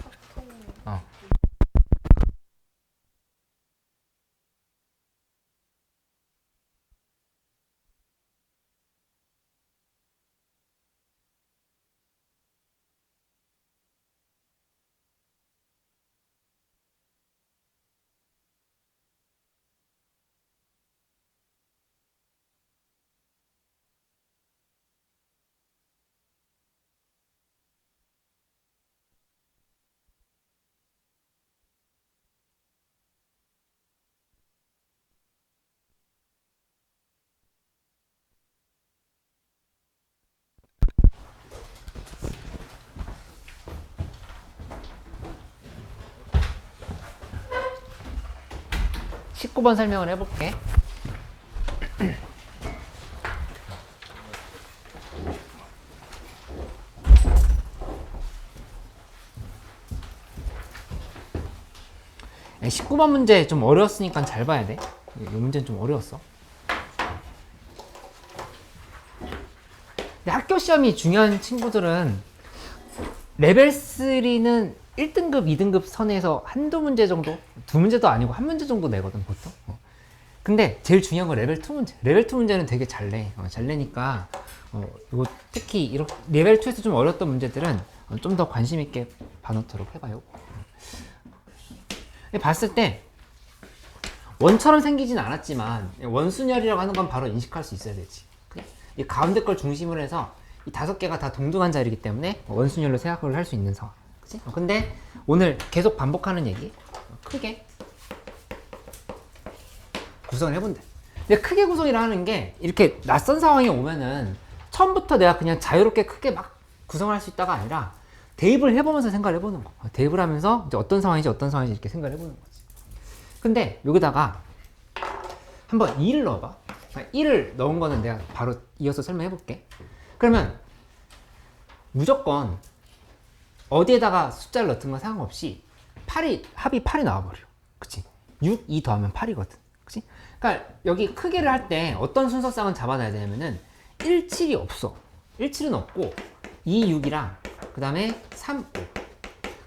소통. 어. 십구 번 설명을 해볼게. 네, 19번 문제 좀 어려웠으니까 잘 봐야 돼. 이 문제는 좀 어려웠어. 근데 학교 시험이 중요한 친구들은 레벨 3는 1등급, 2등급 선에서 한두 문제 정도? 두 문제도 아니고 한 문제 정도 내거든, 보통. 근데 제일 중요한 건 레벨 2 문제. 레벨 2 문제는 되게 잘 내. 잘 내니까, 이거 특히 이렇게 레벨 2에서 좀 어려웠던 문제들은 좀 더 관심 있게 봐놓도록 해봐요. 봤을 때 원처럼 생기진 않았지만 원순열이라고 하는 건 바로 인식할 수 있어야 되지. 이 가운데 걸 중심으로 해서 이 5개가 다 동등한 자리이기 때문에 원순열로 생각을 할 수 있는 상황. 그치? 근데 오늘 계속 반복하는 얘기, 크게 구성을 해본다. 근데 크게 구성이라는 게 이렇게 낯선 상황이 오면은 처음부터 내가 그냥 자유롭게 크게 막 구성할 수 있다가 아니라 대입을 해보면서 생각을 해보는 거. 대입을 하면서 이제 어떤 상황인지 이렇게 생각을 해보는 거지. 근데 여기다가 한번 2를 넣어봐. 1을 넣은 거는 내가 바로 이어서 설명해 볼게. 그러면 무조건 어디에다가 숫자를 넣든 건 상관없이 합이 8이 나와버려. 그치? 6, 2 더하면 8이거든. 그치? 그러니까 여기 크게를 할 때 어떤 순서상은 잡아놔야 되냐면은 1, 7이 없어. 1, 7은 없고 2, 6이랑 그 다음에 3,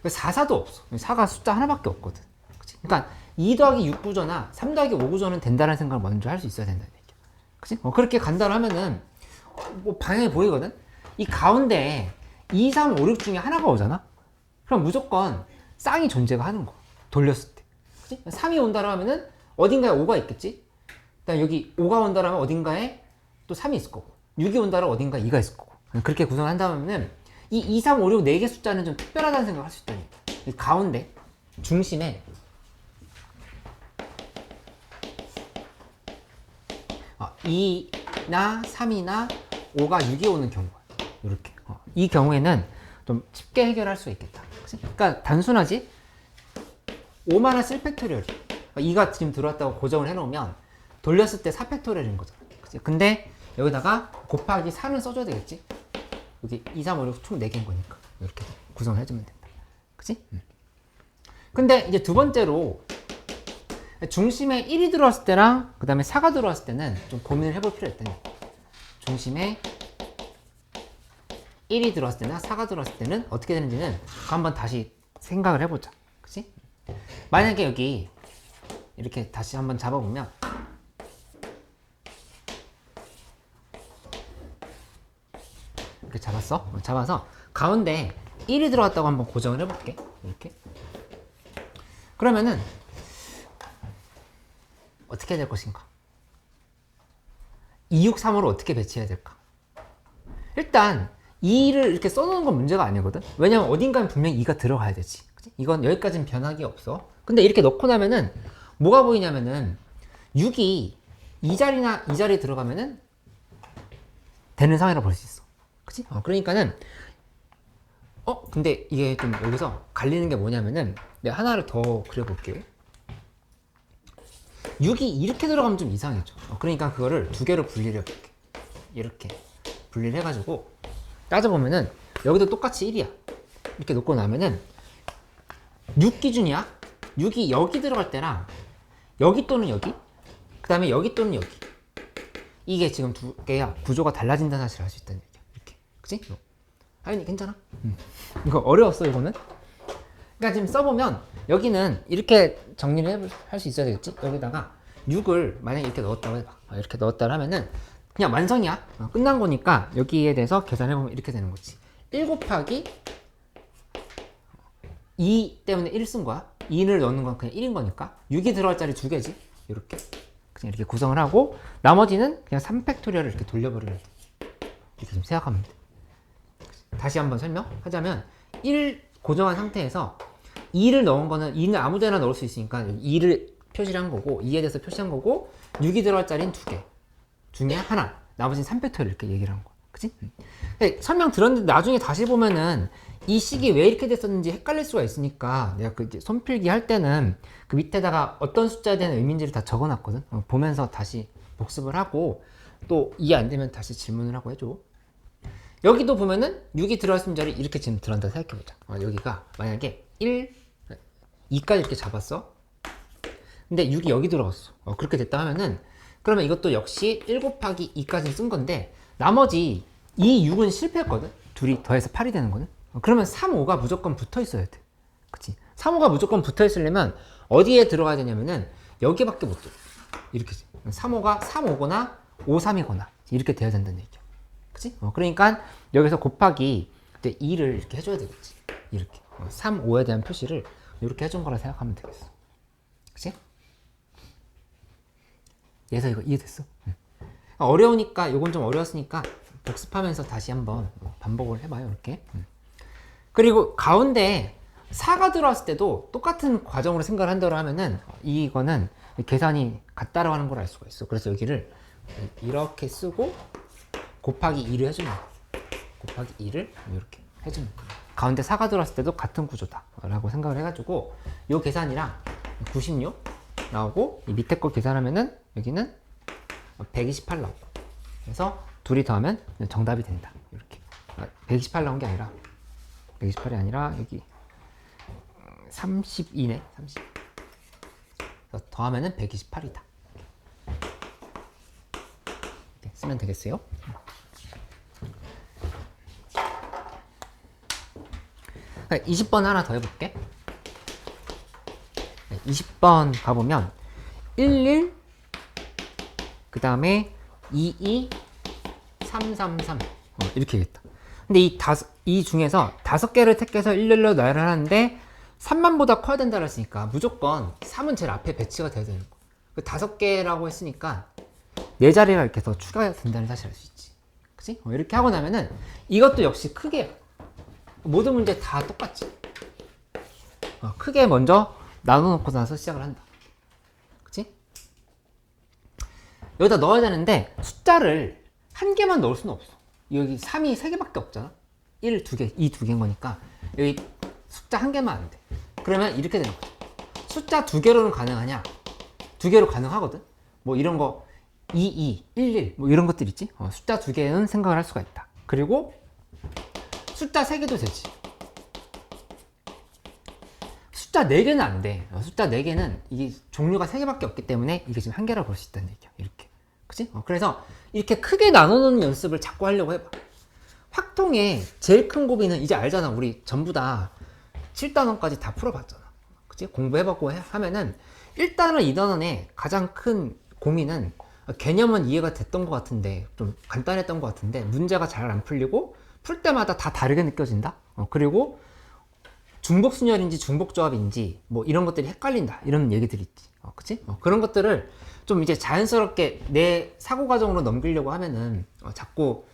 5. 4, 4도 없어. 4가 숫자 하나밖에 없거든. 그치? 그러니까 2 더하기 6 구조나 3 더하기 5 구조는 된다는 생각을 먼저 할 수 있어야 된다는 얘기야. 그치? 그렇게 간다고 하면은 뭐 방향이 보이거든? 이 가운데 2, 3, 5, 6 중에 하나가 오잖아? 그럼 무조건 쌍이 존재가 하는 거야. 돌렸을 때. 그치? 3이 온다고 하면은 어딘가에 5가 있겠지? 그다음 여기 5가 온다고 하면 어딘가에 또 3이 있을 거고 6이 온다고 어딘가에 2가 있을 거고 그렇게 구성한다면 이 2, 3, 5, 6, 4개 숫자는 좀 특별하다는 생각을 할 수 있다는 얘기야. 이 가운데 중심에 2나 3이나 5가 6이 오는 경우야. 이렇게. 이 경우에는 좀 쉽게 해결할 수 있겠다. 그치? 그러니까 단순하지? 5만원 쓸 팩토리얼이 2가 지금 들어왔다고 고정을 해놓으면 돌렸을 때 4팩토리얼인 거잖아. 그치? 근데 여기다가 곱하기 4는 써줘야 되겠지? 여기 2, 3, 5, 6 총 4개인 거니까 이렇게 구성을 해주면 된다. 그치? 근데 이제 두 번째로 중심에 1이 들어왔을 때랑 그 다음에 4가 들어왔을 때는 좀 고민을 해볼 필요가 있다는 얘기야. 중심에 1이 들어왔을 때나 4가 들어왔을 때는 어떻게 되는지는 한번 다시 생각을 해보자. 그치? 만약에 여기 이렇게 다시 한번 잡아보면 이렇게 잡았어? 잡아서 가운데 1이 들어갔다고 한번 고정을 해볼게. 이렇게. 그러면은 어떻게 해야 될 것인가? 2, 6, 3으로 어떻게 배치해야 될까? 일단 2를 이렇게 써놓은 건 문제가 아니거든. 왜냐면 어딘가는 분명히 2가 들어가야 되지. 그치? 이건 여기까지는 변하기 없어. 근데 이렇게 넣고 나면은 뭐가 보이냐면은 6이 이 자리나 이 자리에 들어가면은 되는 상황이라고 볼 수 있어. 그치? 그러니까는 근데 이게 좀 여기서 갈리는 게 뭐냐면은 내가 하나를 더 그려볼게. 6이 이렇게 들어가면 좀 이상해져. 그러니까 그거를 두 개로 분리를 해볼게. 이렇게 분리를 해가지고 따져보면은 여기도 똑같이 1이야. 이렇게 놓고 나면은 6 기준이야. 6이 여기 들어갈 때랑 여기 또는 여기, 그 다음에 여기 또는 여기. 이게 지금 두 개야. 구조가 달라진다는 사실을 알 수 있다는 얘기야. 이렇게. 그치? 하윤이 괜찮아? 이거 어려웠어 이거는. 그러니까 지금 써보면 여기는 이렇게 정리를 할 수 있어야 되겠지? 여기다가 6을 만약에 이렇게 넣었다고 해봐. 이렇게 넣었다 하면은 그냥 완성이야. 끝난 거니까 여기에 대해서 계산해보면 이렇게 되는 거지. 1 곱하기 2 때문에 1 쓴 거야. 2를 넣는 건 그냥 1인 거니까 6이 들어갈 자리 2개지. 이렇게 그냥 이렇게 구성을 하고 나머지는 그냥 3팩토리얼을 이렇게 돌려버리는 이렇게 좀 생각하면 돼. 다시 한번 설명하자면 1 고정한 상태에서 2를 넣은 거는 2는 아무 데나 넣을 수 있으니까 2를 표시를 한 거고 2에 대해서 표시한 거고 6이 들어갈 자리는 2개 중에 하나 나머지는 3팩토리얼 이렇게 얘기를 한 거야. 그치? 설명 들었는데 나중에 다시 보면은 이 식이 왜 이렇게 됐었는지 헷갈릴 수가 있으니까 내가 그 이제 손필기 할 때는 그 밑에다가 어떤 숫자에 대한 의미인지를 다 적어놨거든. 보면서 다시 복습을 하고 또 이해 안 되면 다시 질문을 하고 해줘. 여기도 보면은 6이 들어갔으면 자리 이렇게 지금 들어간다 생각해보자. 여기가 만약에 1, 2까지 이렇게 잡았어. 근데 6이 여기 들어갔어. 그렇게 됐다 하면은 그러면 이것도 역시 1 곱하기 2까지 쓴 건데 나머지 이 6은 실패했거든. 둘이 더해서 8이 되는 거는. 그러면 3, 5가 무조건 붙어 있어야 돼. 그치? 3, 5가 무조건 붙어 있으려면 어디에 들어가야 되냐면은 여기밖에 못 들어. 이렇게 3, 5가 3, 5거나 5, 3이거나 이렇게 돼야 된다는 얘기야. 그치? 그러니까 여기서 곱하기 이제 2를 이렇게 해줘야 되겠지. 이렇게 3, 5에 대한 표시를 이렇게 해준 거라 생각하면 되겠어. 그치? 얘서 이거 이해됐어? 응. 어려우니까 요건 좀 어려웠으니까 복습하면서 다시 한번 반복을 해봐요. 이렇게. 그리고 가운데 4가 들어왔을 때도 똑같은 과정으로 생각을 한다고 하면은 이거는 계산이 같다라고 하는 걸 알 수가 있어. 그래서 여기를 이렇게 쓰고 곱하기 2를 해주는 거야. 곱하기 2를 이렇게 해주는 거야. 가운데 4가 들어왔을 때도 같은 구조다 라고 생각을 해가지고 요 계산이랑 96 나오고 이 밑에 거 계산하면은 여기는 128 나오고 그래서 둘이 더하면 정답이 된다. 이렇게 128 나온 게 아니라 128이 아니라 여기 32네. 30. 그래서 더하면은 128이다. 이렇게 쓰면 되겠어요. 20번 하나 더 해볼게. 20번 가보면 11 그 다음에 22 333 이렇게 되겠다. 근데 이 중에서 5개를 택해서 11로 나열을 하는데 3만보다 커야 된다 했으니까 무조건 3은 제일 앞에 배치가 돼야 되는 거. 5개라고 했으니까 4자리가 이렇게 더 추가가 된다는 사실을 알 수 있지. 그치? 이렇게 하고 나면은 이것도 역시 크게 모든 문제 다 똑같지. 크게 먼저 나눠놓고 나서 시작을 한다. 그치? 여기다 넣어야 되는데 숫자를 한 개만 넣을 수는 없어. 여기 3이 3개밖에 없잖아. 1, 2개, 2, 2개인 거니까 여기 숫자 한 개만 안 돼. 그러면 이렇게 되는 거지. 숫자 2개로는 가능하냐? 2개로 가능하거든. 뭐 이런 거 2, 1, 뭐 이런 것들 있지. 숫자 2개는 생각을 할 수가 있다. 그리고 숫자 3개도 되지. 숫자 4개는 안 돼. 숫자 4개는 이게 종류가 3개밖에 없기 때문에 이게 지금 1개라고 볼 수 있다는 얘기야. 이렇게. 그치? 그래서 이렇게 크게 나누는 연습을 자꾸 하려고 해봐. 확통의 제일 큰 고비는 이제 알잖아. 우리 전부 다 7단원까지 다 풀어봤잖아. 그치? 공부해봤고 하면은 1단원, 2단원의 가장 큰 고민은 개념은 이해가 됐던 것 같은데 좀 간단했던 것 같은데 문제가 잘 안 풀리고 풀 때마다 다 다르게 느껴진다. 그리고 중복순열인지 중복조합인지 뭐 이런 것들이 헷갈린다 이런 얘기들이 있지. 그치? 그런 것들을 좀 이제 자연스럽게 내 사고 과정으로 넘기려고 하면은 자꾸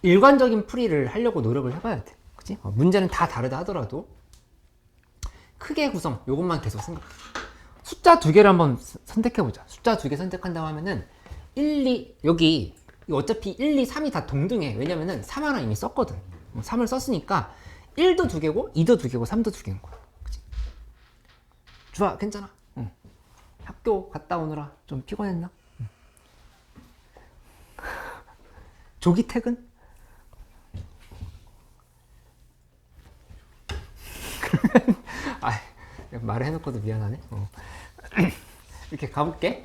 일관적인 풀이를 하려고 노력을 해봐야 돼. 그치? 문제는 다 다르다 하더라도 크게 구성 요것만 계속 생각해. 숫자 2개를 한번 선택해보자. 숫자 2개 선택한다고 하면은 1, 2 여기 어차피 1, 2, 3이 다 동등해. 왜냐면은 3 하나 이미 썼거든. 3을 썼으니까 1도 2개고 2도 2개고 3도 2개인 거야. 그치? 좋아, 괜찮아. 응. 학교 갔다 오느라 좀 피곤했나? 응. 조기 퇴근? 아, 말을 해놓고도 미안하네. 이렇게 가볼게.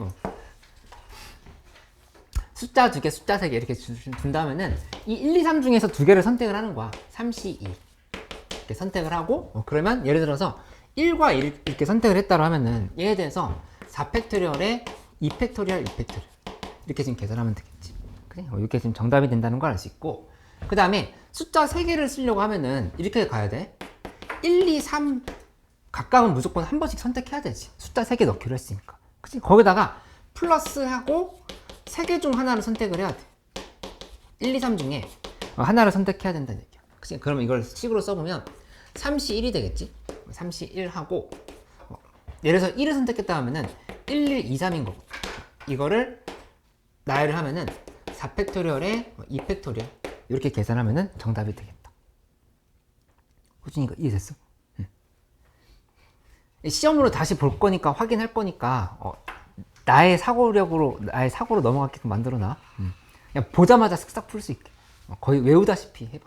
숫자 2개, 숫자 3개 이렇게 준다면은 이 1, 2, 3 중에서 2개를 선택을 하는 거야. 3, 2 이렇게 선택을 하고 그러면 예를 들어서 1과 1 이렇게 선택을 했다고 하면은 얘에 대해서 4팩토리얼에 2팩토리얼, 2팩토리얼 이렇게 지금 계산하면 되겠지. 그래? 이렇게 지금 정답이 된다는 걸 알 수 있고 그 다음에 숫자 3개를 쓰려고 하면은 이렇게 가야 돼. 1, 2, 3 각각은 무조건 한 번씩 선택해야 되지. 숫자 3개 넣기로 했으니까. 그치? 거기다가 플러스하고 3개 중 하나를 선택을 해야 돼. 1, 2, 3 중에 하나를 선택해야 된다는 얘기야. 그치? 그러면 이걸 식으로 써보면 3시 1이 되겠지? 3시 1 하고 예를 들어서 1을 선택했다 하면은 1, 1, 2, 3인 거고 이거를 나열을 하면은 4팩토리얼에 2팩토리얼 이렇게 계산하면은 정답이 되겠다. 호준이 이거 이해됐어? 응. 시험으로 다시 볼 거니까 확인할 거니까 나의 사고로 넘어가게끔 만들어놔. 그냥 보자마자 쓱싹 풀 수 있게 거의 외우다시피 해봐.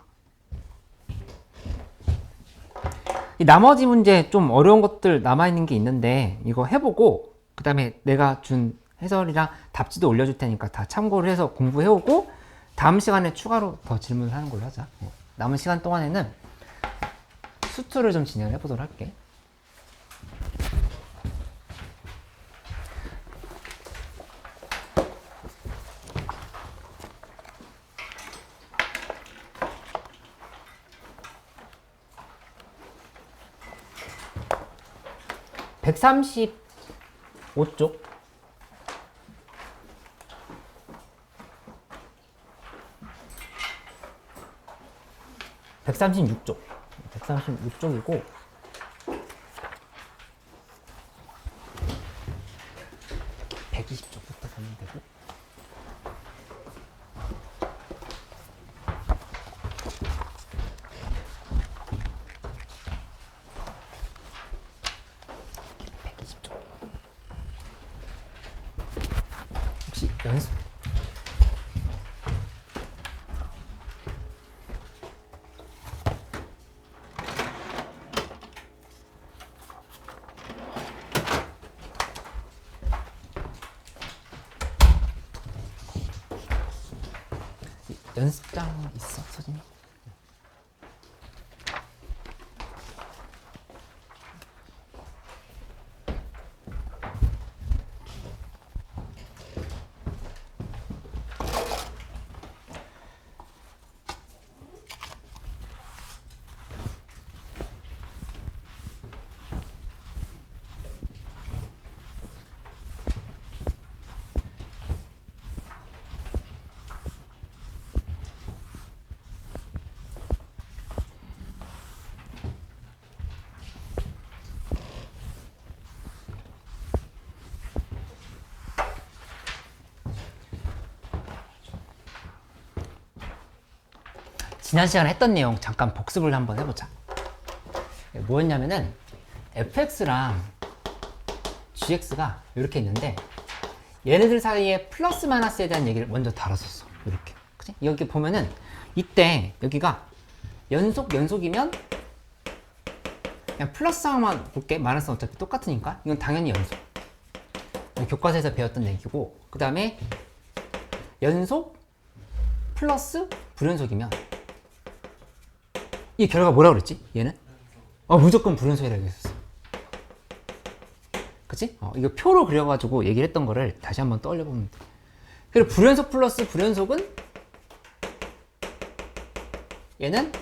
이 나머지 문제 좀 어려운 것들 남아있는 게 있는데 이거 해보고 그 다음에 내가 준 해설이랑 답지도 올려줄 테니까 다 참고를 해서 공부해오고 다음 시간에 추가로 더 질문을 하는 걸로 하자. 남은 시간 동안에는 수투를 좀 진행을 해보도록 할게. (135쪽) 136쪽 136쪽이고 120쪽부터 보면 되고 혹시 연습 연습장 있어, 서진이? 지난 시간에 했던 내용 잠깐 복습을 한번 해보자. 뭐였냐면은 fx랑 gx가 이렇게 있는데 얘네들 사이에 플러스 마이너스에 대한 얘기를 먼저 다뤘었어. 이렇게. 그치? 여기 보면은 이때 여기가 연속이면 그냥 플러스만 볼게. 마이너스는 어차피 똑같으니까 이건 당연히 연속. 교과서에서 배웠던 얘기고 그 다음에 연속 플러스 불연속이면 이 결과가 뭐라고 그랬지? 얘는? 무조건 불연속이라고 했었어. 그치? 이거 표로 그려가지고 얘기를 했던 거를 다시 한번 떠올려보면 돼. 그리고 불연속 플러스 불연속은 얘는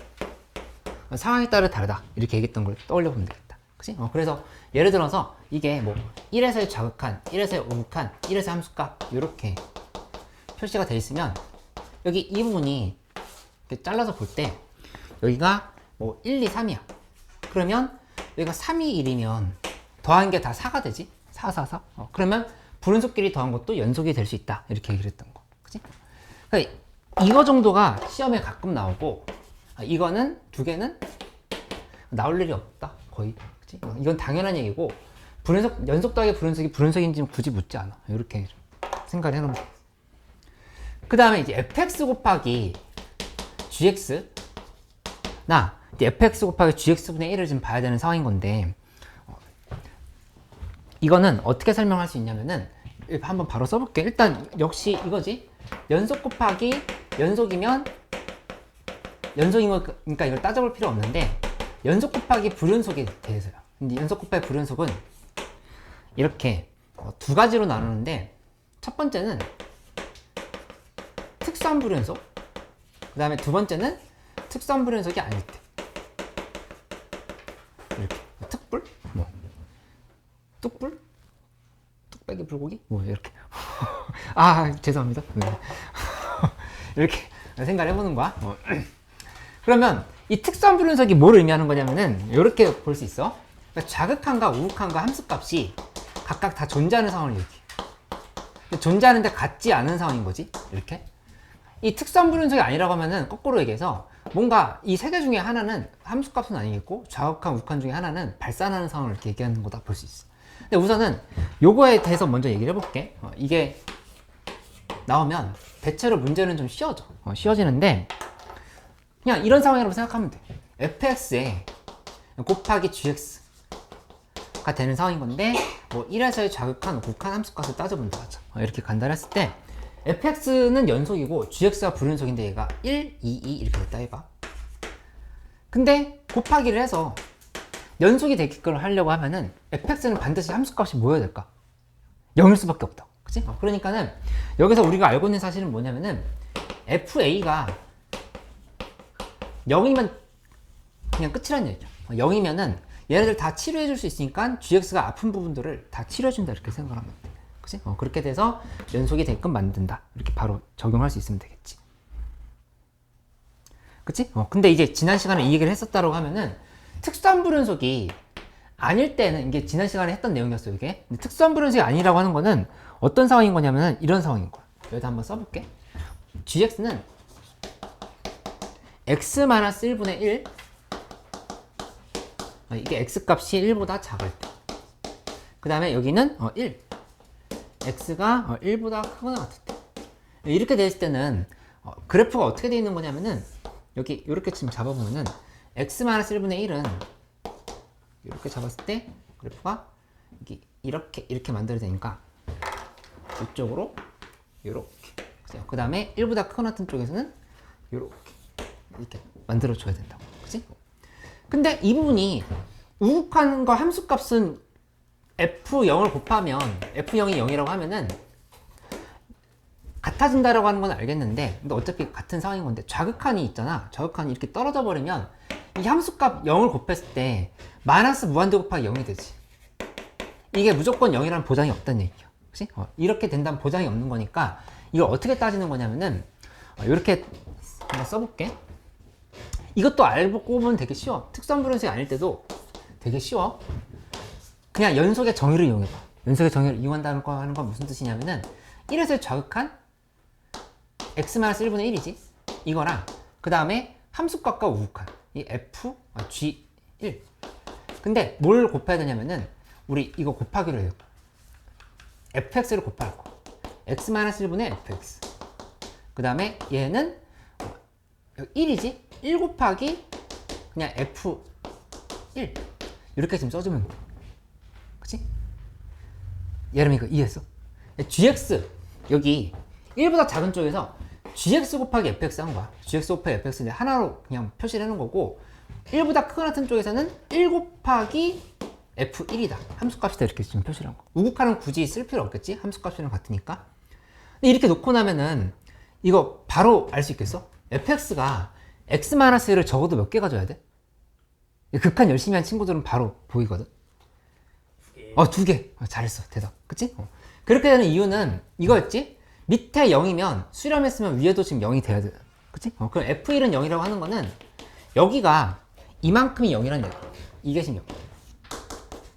상황에 따라 다르다. 이렇게 얘기했던 걸 떠올려보면 되겠다. 그치? 그래서 예를 들어서 이게 뭐 1에서의 자극한, 1에서의 우극한, 1에서의 함수값 이렇게 표시가 돼 있으면 여기 이 부분이 이렇게 잘라서 볼 때 여기가 뭐 1, 2, 3이야. 그러면 여기가 3이 1이면 더한 게 다 4가 되지? 4, 4, 4. 그러면 불연속끼리 더한 것도 연속이 될 수 있다. 이렇게 얘기를 했던 거. 그치? 그러니까 이거 정도가 시험에 가끔 나오고 이거는 두 개는 나올 일이 없다. 거의. 그치? 이건 당연한 얘기고 연속 더하기 불연속인지 굳이 묻지 않아. 이렇게 생각을 해놓으면 돼. 그 다음에 이제 fx 곱하기 gx 나 fx 곱하기 gx분의 1을 지금 봐야 되는 상황인 건데 이거는 어떻게 설명할 수 있냐면은 한번 바로 써볼게. 일단 역시 이거지. 연속 곱하기 연속이면 연속인 거 그러니까 이걸 따져볼 필요 없는데 연속 곱하기 불연속에 대해서요. 근데 연속 곱하기 불연속은 이렇게 두 가지로 나누는데 첫 번째는 특수한 불연속, 그 다음에 두 번째는 특수한 불연속이 아닐 때 이렇게 특불, 뭐 뚝불, 뚝배기 불고기, 뭐 이렇게 아 죄송합니다. 네. 이렇게 생각을 해보는 거야. 그러면 이 특수한 불연속이 뭘 의미하는 거냐면은 이렇게 볼 수 있어. 그러니까 자극한과 우극한과 함수값이 각각 다 존재하는 상황을 얘기해. 존재하는데 같지 않은 상황인 거지. 이렇게. 이 특수한 불연속이 아니라고 하면은 거꾸로 얘기해서 뭔가 이 세 개 중에 하나는 함수값은 아니겠고 좌극한 우극한 중에 하나는 발산하는 상황을 이렇게 얘기하는 거다 볼 수 있어. 근데 우선은 요거에 대해서 먼저 얘기를 해볼게. 이게 나오면 대체로 문제는 좀 쉬워져. 쉬워지는데 그냥 이런 상황이라고 생각하면 돼. fx에 곱하기 gx가 되는 상황인 건데 뭐 1에서의 좌극한 우극한 함수값을 따져본다 하자. 이렇게 간단했을 때 fx는 연속이고 gx가 불연속인데 얘가 1, 2, 2 이렇게 됐다 해봐. 근데 곱하기를 해서 연속이 되게끔 하려고 하면은 fx는 반드시 함수값이 뭐여야 될까? 0일 수밖에 없다. 그치? 그러니까는 여기서 우리가 알고 있는 사실은 뭐냐면은 fa가 0이면 그냥 끝이라는 얘기죠. 0이면은 얘네들 다 치료해 줄 수 있으니까 gx가 아픈 부분들을 다 치료해 준다 이렇게 생각하면 돼. 그치? 그렇게 돼서 연속이 되게끔 만든다. 이렇게 바로 적용할 수 있으면 되겠지. 그치? 근데 이제 지난 시간에 이 얘기를 했었다고 하면은 특수한 불연속이 아닐 때는 이게 지난 시간에 했던 내용이었어요, 이게. 근데 특수한 불연속이 아니라고 하는 거는 어떤 상황인 거냐면은 이런 상황인 거야. 여기다 한번 써볼게. gx는 x-1분의 1 이게 x값이 1보다 작을 때. 그 다음에 여기는 1 x가 1보다 크거나 같을 때. 이렇게 됐을 때는 그래프가 어떻게 되어 있는 거냐면은 여기 이렇게 지금 잡아보면은 x-1분의 1은 이렇게 잡았을 때 그래프가 이렇게 만들어야 되니까 이쪽으로 이렇게. 그 다음에 1보다 크거나 같은 쪽에서는 이렇게 만들어 줘야 된다고. 그치? 근데 이 부분이 우극한 거 함수값은 f0을 곱하면 f0이 0이라고 하면은 같아진다라고 하는 건 알겠는데 근데 어차피 같은 상황인 건데 좌극한이 있잖아. 좌극한이 이렇게 떨어져 버리면 이 함수값 0을 곱했을 때 마이너스 무한대 곱하기 0이 되지. 이게 무조건 0이라는 보장이 없다는 얘기야. 그치? 이렇게 된다면 보장이 없는 거니까 이걸 어떻게 따지는 거냐면은 이렇게 한번 써볼게. 이것도 알고 보면 되게 쉬워. 특수한 불연속이 아닐 때도 되게 쉬워. 그냥 연속의 정의를 이용해봐. 연속의 정의를 이용한다는 거 하는 건 무슨 뜻이냐면은 1에서의 좌극한 x-1분의 1이지. 이거랑 그 다음에 함수값과 우극한 이 g1. 근데 뭘 곱해야 되냐면은 우리 이거 곱하기로 해요. fx를 곱할 거. x-1분의 fx. 그 다음에 얘는 1이지? 1 곱하기 그냥 f1 이렇게 지금 써주면 돼. 그치? 여러분 이거 이해했어? gx 여기 1보다 작은 쪽에서 gx 곱하기 fx 한 거야. gx 곱하기 fx를 하나로 그냥 표시를 해놓은 거고 1보다 크거나 같은 쪽에서는 1 곱하기 f1이다. 함수값이다 이렇게 지금 표시를 한 거. 우극한은 굳이 쓸 필요 없겠지? 함수값이랑 같으니까. 근데 이렇게 놓고 나면은 이거 바로 알 수 있겠어? fx가 x-1을 적어도 몇 개 가져야 돼? 극한 열심히 한 친구들은 바로 보이거든. 2개. 잘했어. 대답. 그치? 그렇게 되는 이유는 이거였지? 밑에 0이면 수렴했으면 위에도 지금 0이 돼야 돼. 그치? 그럼 f1은 0이라고 하는 거는 여기가 이만큼이 0이란 얘기야. 이게 지금 0.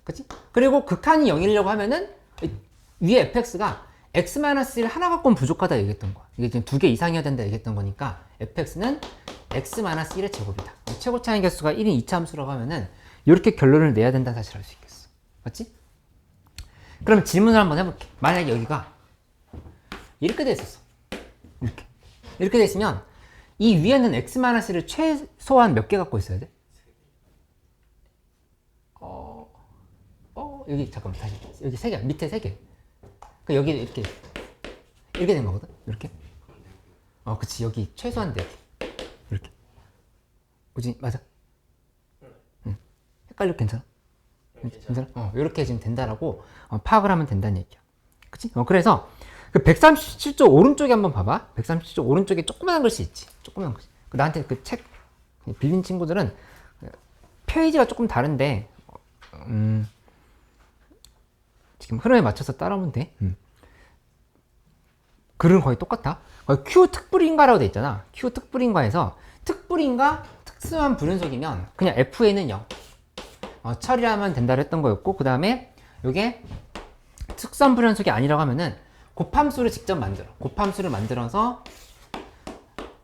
그치? 그리고 극한이 0이려고 하면은 위에 fx가 x-1 하나 갖고는 부족하다 얘기했던 거야. 이게 지금 2개 이상이어야 된다 얘기했던 거니까 fx는 x-1의 제곱이다. 최고 차이 개수가 1인 2차 함수라고 하면은 이렇게 결론을 내야 된다는 사실을 알 수 있겠어. 맞지? 그럼 질문을 한번 해볼게. 만약에 여기가 이렇게 돼 있었어. 이렇게 돼 있으면 이 위에는 x-를 최소한 몇 개 갖고 있어야 돼? 여기 잠깐만 다시 여기 3개 밑에 3개. 그 여기 이렇게 된 거거든. 이렇게. 그치. 여기 최소한 4개. 이렇게. 그치? 맞아? 응. 헷갈려? 괜찮아? 괜찮아? 이렇게 지금 된다라고 파악을 하면 된다는 얘기야. 그치? 그래서 그 137쪽 오른쪽에 한번 봐봐. 137쪽 오른쪽에 조그만한 글씨 있지. 조그만한 글씨. 나한테 그 책 빌린 친구들은 페이지가 조금 다른데 지금 흐름에 맞춰서 따라오면 돼. 글은 거의 똑같아. 거의 Q 특불인가라고 돼 있잖아. Q 특불인가에서 특불인가 특수한 불연속이면 그냥 FA는 0 처리하면 된다고 했던 거였고, 그 다음에 이게 특수한 불연속이 아니라고 하면은 곱함수를 직접 만들어. 곱함수를 만들어서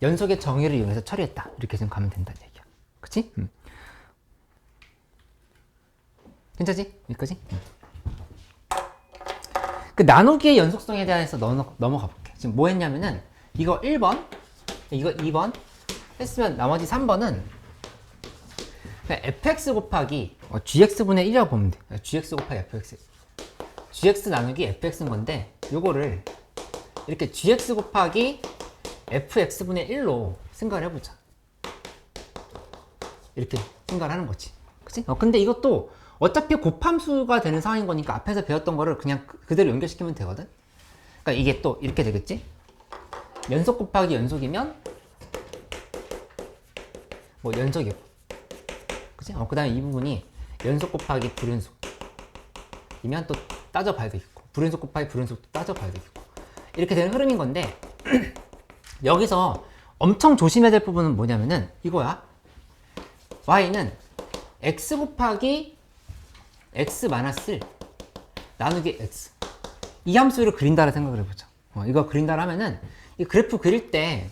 연속의 정의를 이용해서 처리했다. 이렇게 좀 가면 된다는 얘기야. 그치? 괜찮지? 여기까지? 그 나누기의 연속성에 대해서 넘어가 볼게. 지금 뭐 했냐면은 이거 1번, 이거 2번 했으면 나머지 3번은 fx 곱하기 gx분의 1이라고 보면 돼. gx 곱하기 fx. gx 나누기 fx인 건데 요거를 이렇게 gx 곱하기 fx분의 1로 생각을 해보자. 이렇게 생각을 하는 거지. 그치? 근데 이것도 어차피 곱함수가 되는 상황인 거니까 앞에서 배웠던 거를 그냥 그대로 연결시키면 되거든? 그러니까 이게 또 이렇게 되겠지? 연속 곱하기 연속이면 뭐 연속이고. 그치? 그 다음에 이 부분이 연속 곱하기 불연속이면 또 따져봐야 되겠고, 불연속 곱하기 불연속도 따져봐야 되겠고, 이렇게 되는 흐름인 건데 여기서 엄청 조심해야 될 부분은 뭐냐면은 이거야. y는 x 곱하기 x 마이너스 1 나누기 x, 이 함수를 그린다라 생각을 해보자. 이거 그린다라 하면은 이 그래프 그릴 때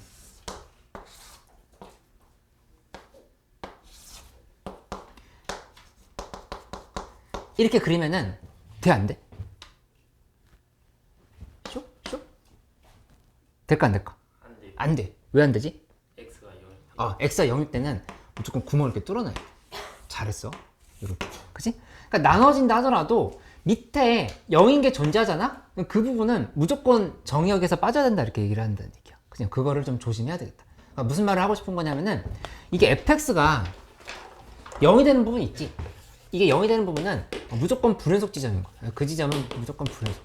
이렇게 그리면은 돼, 안 돼? 쇼? 될까 안 될까? 안 돼. 안 돼. 왜 안 되지? x가 0. x가 0일 때는 무조건 구멍을 이렇게 뚫어놔요. 잘했어. 이렇게. 그치? 그러니까 나눠진다 하더라도 밑에 0인 게 존재하잖아? 그 부분은 무조건 정의역에서 빠져야 된다, 이렇게 얘기를 한다는 얘기야. 그냥 그거를 좀 조심해야 되겠다. 그러니까 무슨 말을 하고 싶은 거냐면은 이게 fx가 0이 되는 부분이 있지. 이게 0이 되는 부분은 무조건 불연속 지점인 거야. 그 지점은 무조건 불연속.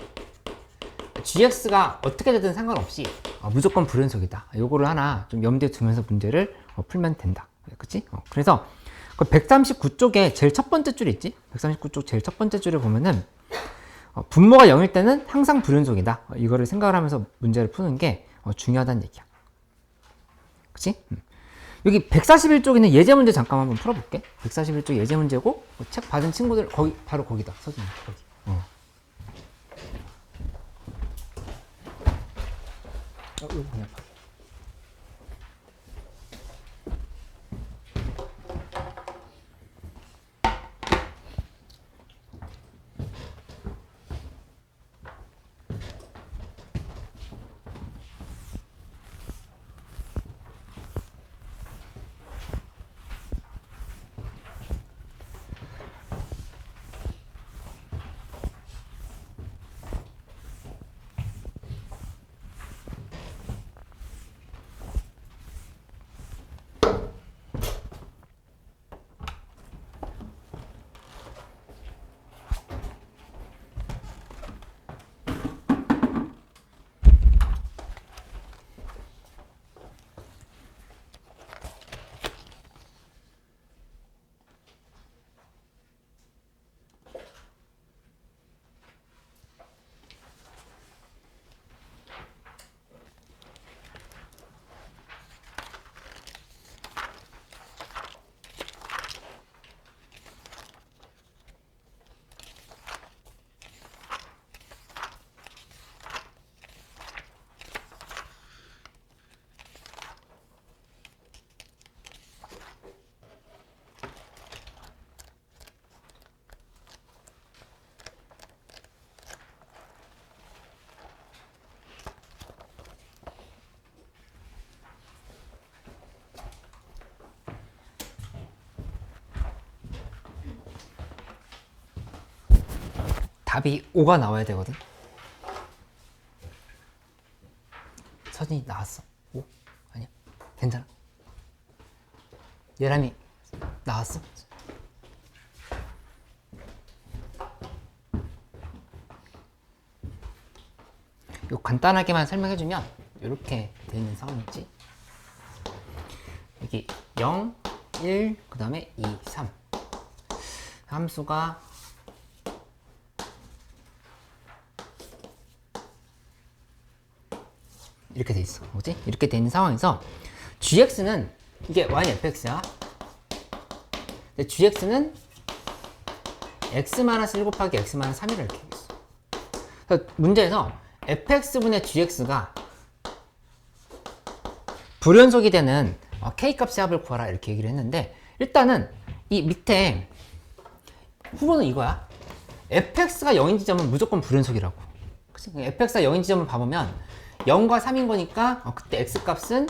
gx가 어떻게 되든 상관없이 무조건 불연속이다. 요거를 하나 좀 염두에 두면서 문제를 풀면 된다. 그치? 그래서 그 139쪽에 제일 첫 번째 줄 있지? 139쪽 제일 첫 번째 줄을 보면은 분모가 0일 때는 항상 불연속이다. 이거를 생각을 하면서 문제를 푸는 게 중요하다는 얘기야. 그치? 여기 141쪽에는 예제 문제 잠깐 한번 풀어볼게. 141쪽 예제 문제고 책 받은 친구들 거기 바로 거기다 서준이 거기. 이거 그냥 봐. 답이 5가 나와야 되거든. 서진이 나왔어. 5. 괜찮아? 예람이 나왔어? 요 간단하게만 설명해주면 이렇게 되어 있는 상황이지. 여기 0, 1, 그 다음에 2, 3 함수가 이렇게 돼 있어. 뭐지? 이렇게 돼 있는 상황에서 gx는 이게 y fx야. 근데 gx는 x-1 곱하기 x-3이라 이렇게 돼 있어. 그래서 문제에서 fx분의 gx가 불연속이 되는 k값의 합을 구하라 이렇게 얘기를 했는데, 일단은 이 밑에 후보는 이거야. fx가 0인 지점은 무조건 불연속이라고. 그치? fx가 0인 지점을 봐보면 0과 3인 거니까 그때 x값은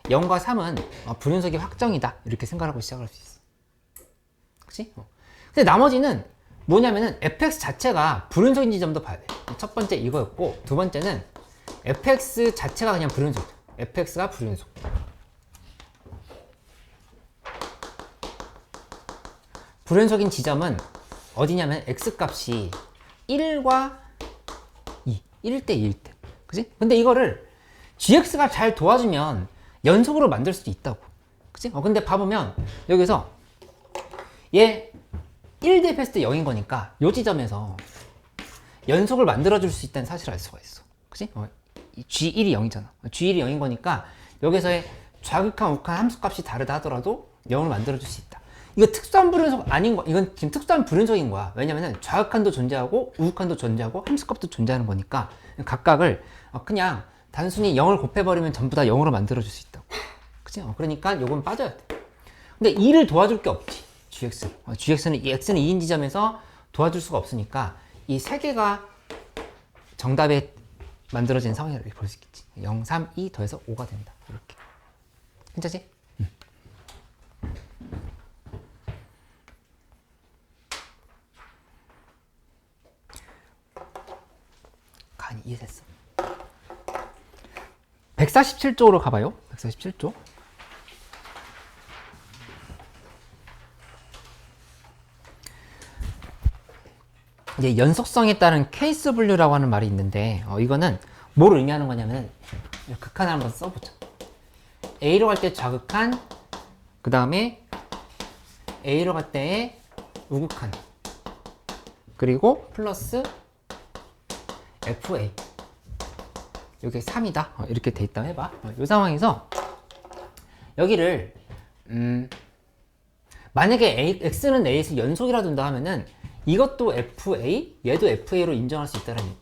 0과 3은 불연속이 확정이다 이렇게 생각하고 시작할 수 있어. 그치? 근데 나머지는 뭐냐면은 fx 자체가 불연속인 지점도 봐야 돼. 첫 번째 이거였고, 두 번째는 fx 자체가 그냥 불연속. fx가 불연속. 불연속인 지점은 어디냐면 x값이 1과 2, 1일 때 2일 때. 그치? 근데 이거를 gx가 잘 도와주면 연속으로 만들 수도 있다고. 그치? 근데 봐보면 여기서 얘 1 대입했을 때 0인 거니까 이 지점에서 연속을 만들어줄 수 있다는 사실을 알 수가 있어. 그치? 이 g1이 0이잖아. g1이 0인 거니까 여기서의 좌극한 우극한 함수값이 다르다 하더라도 0을 만들어줄 수 있다. 이거 특수한 불연속 아닌 거, 이건 지금 특수한 불연속인 거야. 왜냐면은 좌극한도 존재하고 우극한도 존재하고 함수값도 존재하는 거니까 각각을 그냥 단순히 0을 곱해버리면 전부 다 0으로 만들어줄 수 있다고. 그치? 그러니까 요건 빠져야 돼. 근데 2를 도와줄 게 없지. gx는 이 x는 2인 지점에서 도와줄 수가 없으니까 이 세 개가 정답에 만들어진 상황이라고 볼 수 있겠지. 0, 3, 2 더해서 5가 된다. 이렇게. 괜찮지? 간이 이해됐어. 147쪽으로 가봐요. 147쪽. 이제 연속성에 따른 케이스 분류라고 하는 말이 있는데, 이거는 뭘 의미하는 거냐면 극한을 한번 써보자. A로 갈 때 좌극한, 그 다음에 A로 갈 때의 우극한, 그리고 플러스 FA. 이게 3이다. 이렇게 돼 있다 해봐. 이 상황에서 여기를 만약에 X는 A에서 연속이라 둔다 하면은 이것도 FA, 얘도 FA로 인정할 수 있다는 얘기야.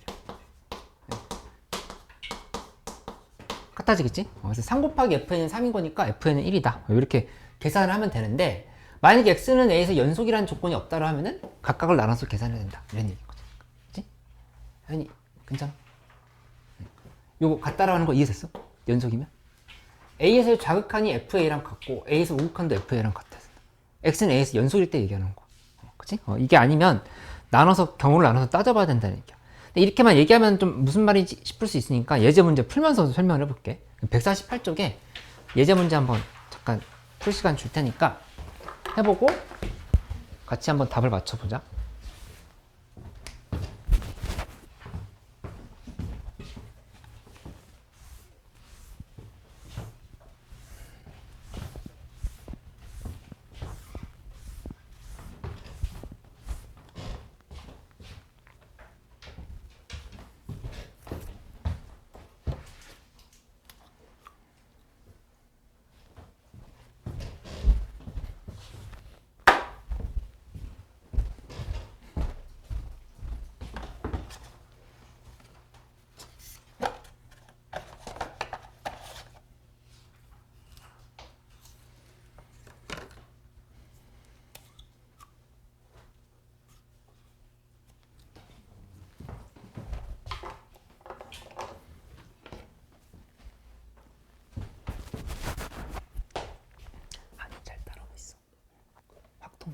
같아지겠지? 그래서 3 곱하기 FA는 3인 거니까 FA는 1이다. 이렇게 계산을 하면 되는데, 만약에 X는 A에서 연속이라는 조건이 없다고 하면은 각각을 나눠서 계산해야 된다. 이런 얘기거든. 그치? 현이, 괜찮아? 요거 같다라고 하는 거 이해됐어? 연속이면? A에서 좌극한이 FA랑 같고 A에서 우극한도 FA랑 같아. X는 A에서 연속일 때 얘기하는 거. 그치? 이게 아니면 경우를 나눠서 따져봐야 된다는 얘기야. 근데 이렇게만 얘기하면 좀 무슨 말인지 싶을 수 있으니까 예제 문제 풀면서 설명을 해볼게. 148쪽에 예제 문제 한번 잠깐 풀 시간 줄 테니까 해보고 같이 한번 답을 맞춰보자.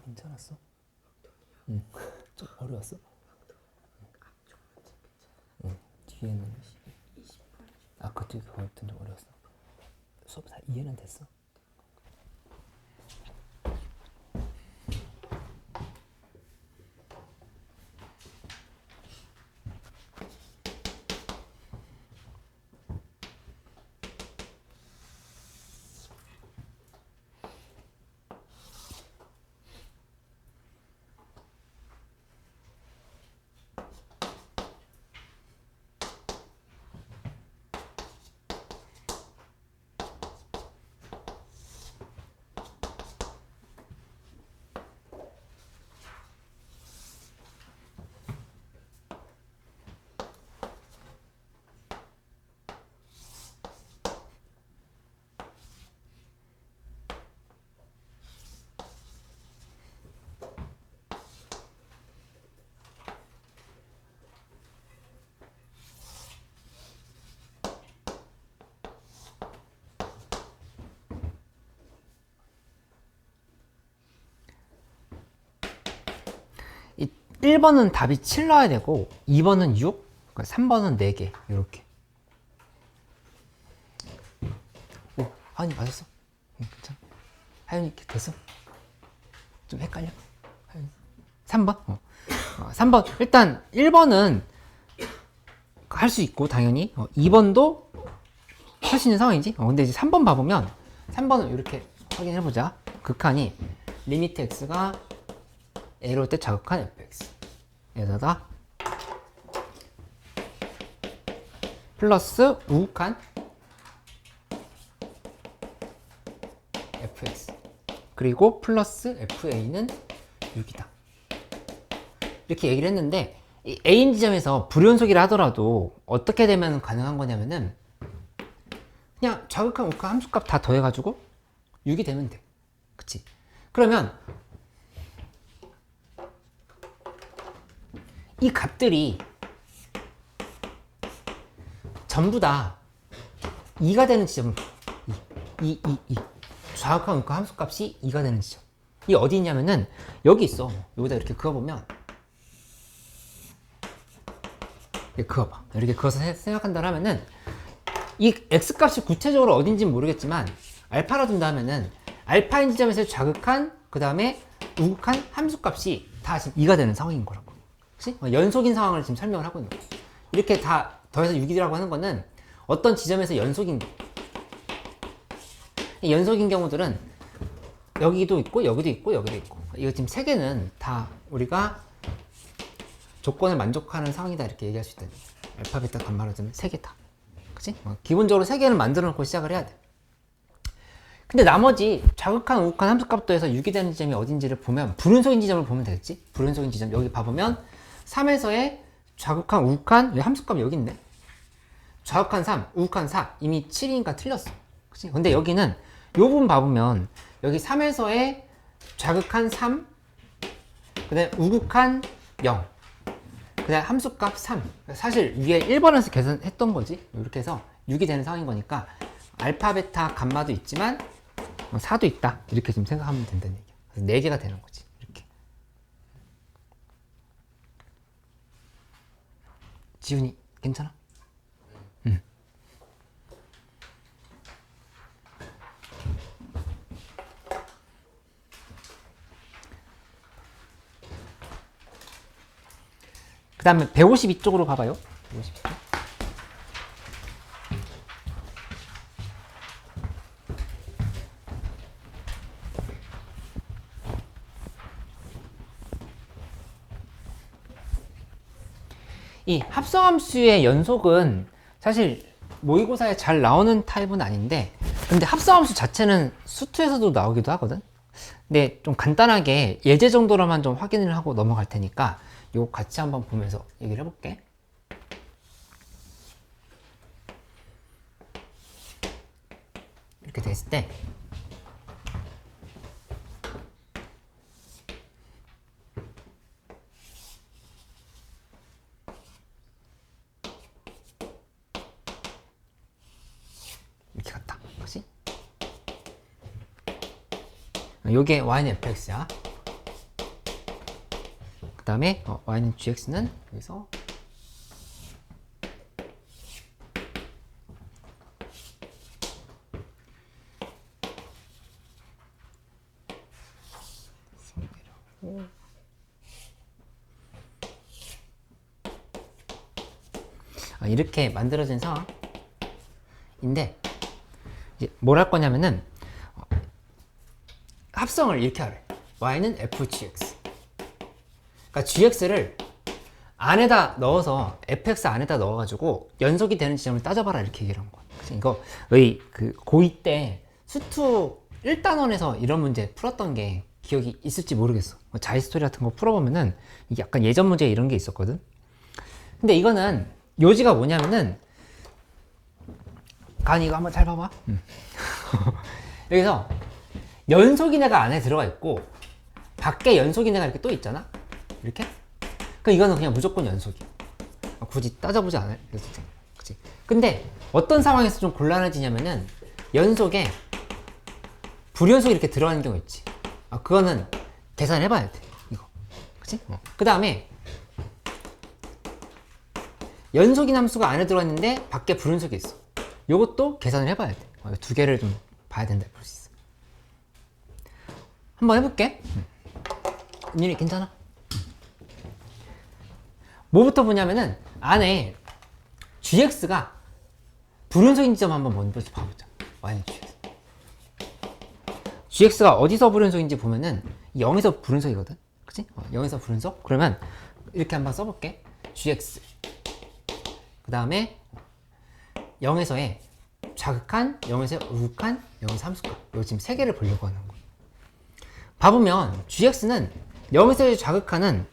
괜찮았어? 응. 좀 어려웠어? 응. 뒤에는 그것도 좀 어려웠어. 수업 이해는 됐어? 이 1번은 답이 7 넣어야 되고 2번은 6, 3번은 4개 이렇게. 오, 하윤이 맞았어? 응, 괜찮아. 하윤이 이렇게 됐어? 좀 헷갈려? 하윤이. 3번? 3번. 일단 1번은 할 수 있고 당연히 2번도 할 수 있는 상황이지. 근데 이제 3번 봐보면 3번은 이렇게 확인해보자. 극한이 리미트 x가 a로 올 때 자극한 fx 에다가 플러스 우극한 fx 그리고 플러스 fa는 6이다. 이렇게 얘기를 했는데 이 a인 지점에서 불연속이라 하더라도 어떻게 되면 가능한 거냐면은 그냥 자극한 우극한 함수값 다 더해가지고 6이 되면 돼. 그치? 그러면 이 값들이 전부 다 2가 되는 지점을 2 좌극한 우극한 함수값이 2가 되는 지점. 이 어디 있냐면은 여기 있어. 여기다 이렇게 그어보면 이렇게 그어봐. 이렇게 그어서 생각한다 하면은 이 x값이 구체적으로 어딘지는 모르겠지만 알파라 둔다 하면은 알파인 지점에서 좌극한 그 다음에 우극한 함수값이 다 지금 2가 되는 상황인 거라고. 그치? 연속인 상황을 지금 설명을 하고 있는 거야. 이렇게 다 더해서 6이라고 하는 거는 어떤 지점에서 연속인 경우들은 여기도 있고 여기도 있고 여기도 있고 이거 지금 세 개는 다 우리가 조건을 만족하는 상황이다 이렇게 얘기할 수 있다. 알파, 베타, 감마를 두면 세 개 다. 그치? 기본적으로 세 개는 만들어 놓고 시작을 해야 돼. 근데 나머지 자극한 우극한 함수값도 해서 6이 되는 지점이 어딘지를 보면 불연속인 지점을 보면 되겠지? 불연속인 지점 여기 봐보면 3에서의 좌극한 우극한 함수값이 여기 있네. 좌극한 3, 우극한 4 이미 7이니까 틀렸어. 그치? 근데 여기는 이 부분 봐보면 여기 3에서의 좌극한 3 그 다음에 우극한 0 그 다음에 함수값 3 사실 위에 1번에서 계산했던 거지. 이렇게 해서 6이 되는 상황인 거니까 알파, 베타, 감마도 있지만 4도 있다 이렇게 좀 생각하면 된다는 얘기야. 그래서 4개가 되는 거지. 이렇게. 지훈이 괜찮아? 응. 그 다음에 152쪽으로 가봐요. 152쪽. 이 합성함수의 연속은 사실 모의고사에 잘 나오는 타입은 아닌데 근데 합성함수 자체는 수투에서도 나오기도 하거든. 근데 좀 간단하게 예제 정도로만 좀 확인을 하고 넘어갈 테니까 이거 같이 한번 보면서 얘기를 해볼게. 이렇게 됐을 때 이렇게 갔다. 그치? 요게 y는 fx야. 그 다음에 y는 gx는 여기서 이렇게 만들어진 상황인데 이제 뭘 할 거냐면은 합성을 이렇게 하래. y는 fgx. 그러니까 gx를 안에다 넣어서 fx 안에다 넣어가지고 연속이 되는 지점을 따져봐라 이렇게 얘기를 한 거야. 이거 의 그 고2 때 수투 1단원에서 이런 문제 풀었던 게 기억이 있을지 모르겠어. 자이스토리 같은 거 풀어보면은 이게 약간 예전 문제 이런 게 있었거든. 근데 이거는 요지가 뭐냐면은 가은이 이거 한번 잘 봐봐. 여기서 연속인해가 안에 들어가 있고 밖에 연속인해가 이렇게 또 있잖아. 이렇게. 그럼 이거는 그냥 무조건 연속이야. 굳이 따져보지 않아요. 그치? 근데 어떤 상황에서 좀 곤란해지냐면은 연속에 불연속이 이렇게 들어가는 경우 있지. 그거는 계산해봐야 돼. 이거. 그치? 그 다음에 연속인 함수가 안에 들어가 있는데 밖에 불연속이 있어. 요것도 계산을 해봐야 돼. 두 개를 좀 봐야 된다 볼 수 있어. 한번 해볼게. 은율이 괜찮아? 뭐부터 보냐면은 안에 gx가 불연속인 점 한번 먼저 봐보자. y는 gx가 어디서 불연속인지 보면은 0에서 불연속이거든. 그치? 0에서 불연속? 그러면 이렇게 한번 써볼게. gx 그 다음에 0에서의 자극한, 0에서 우극한, 0에서 함수칸. 이거 지금 세 개를 보려고 하는 거야. 봐보면 gx는 0에서의 자극한은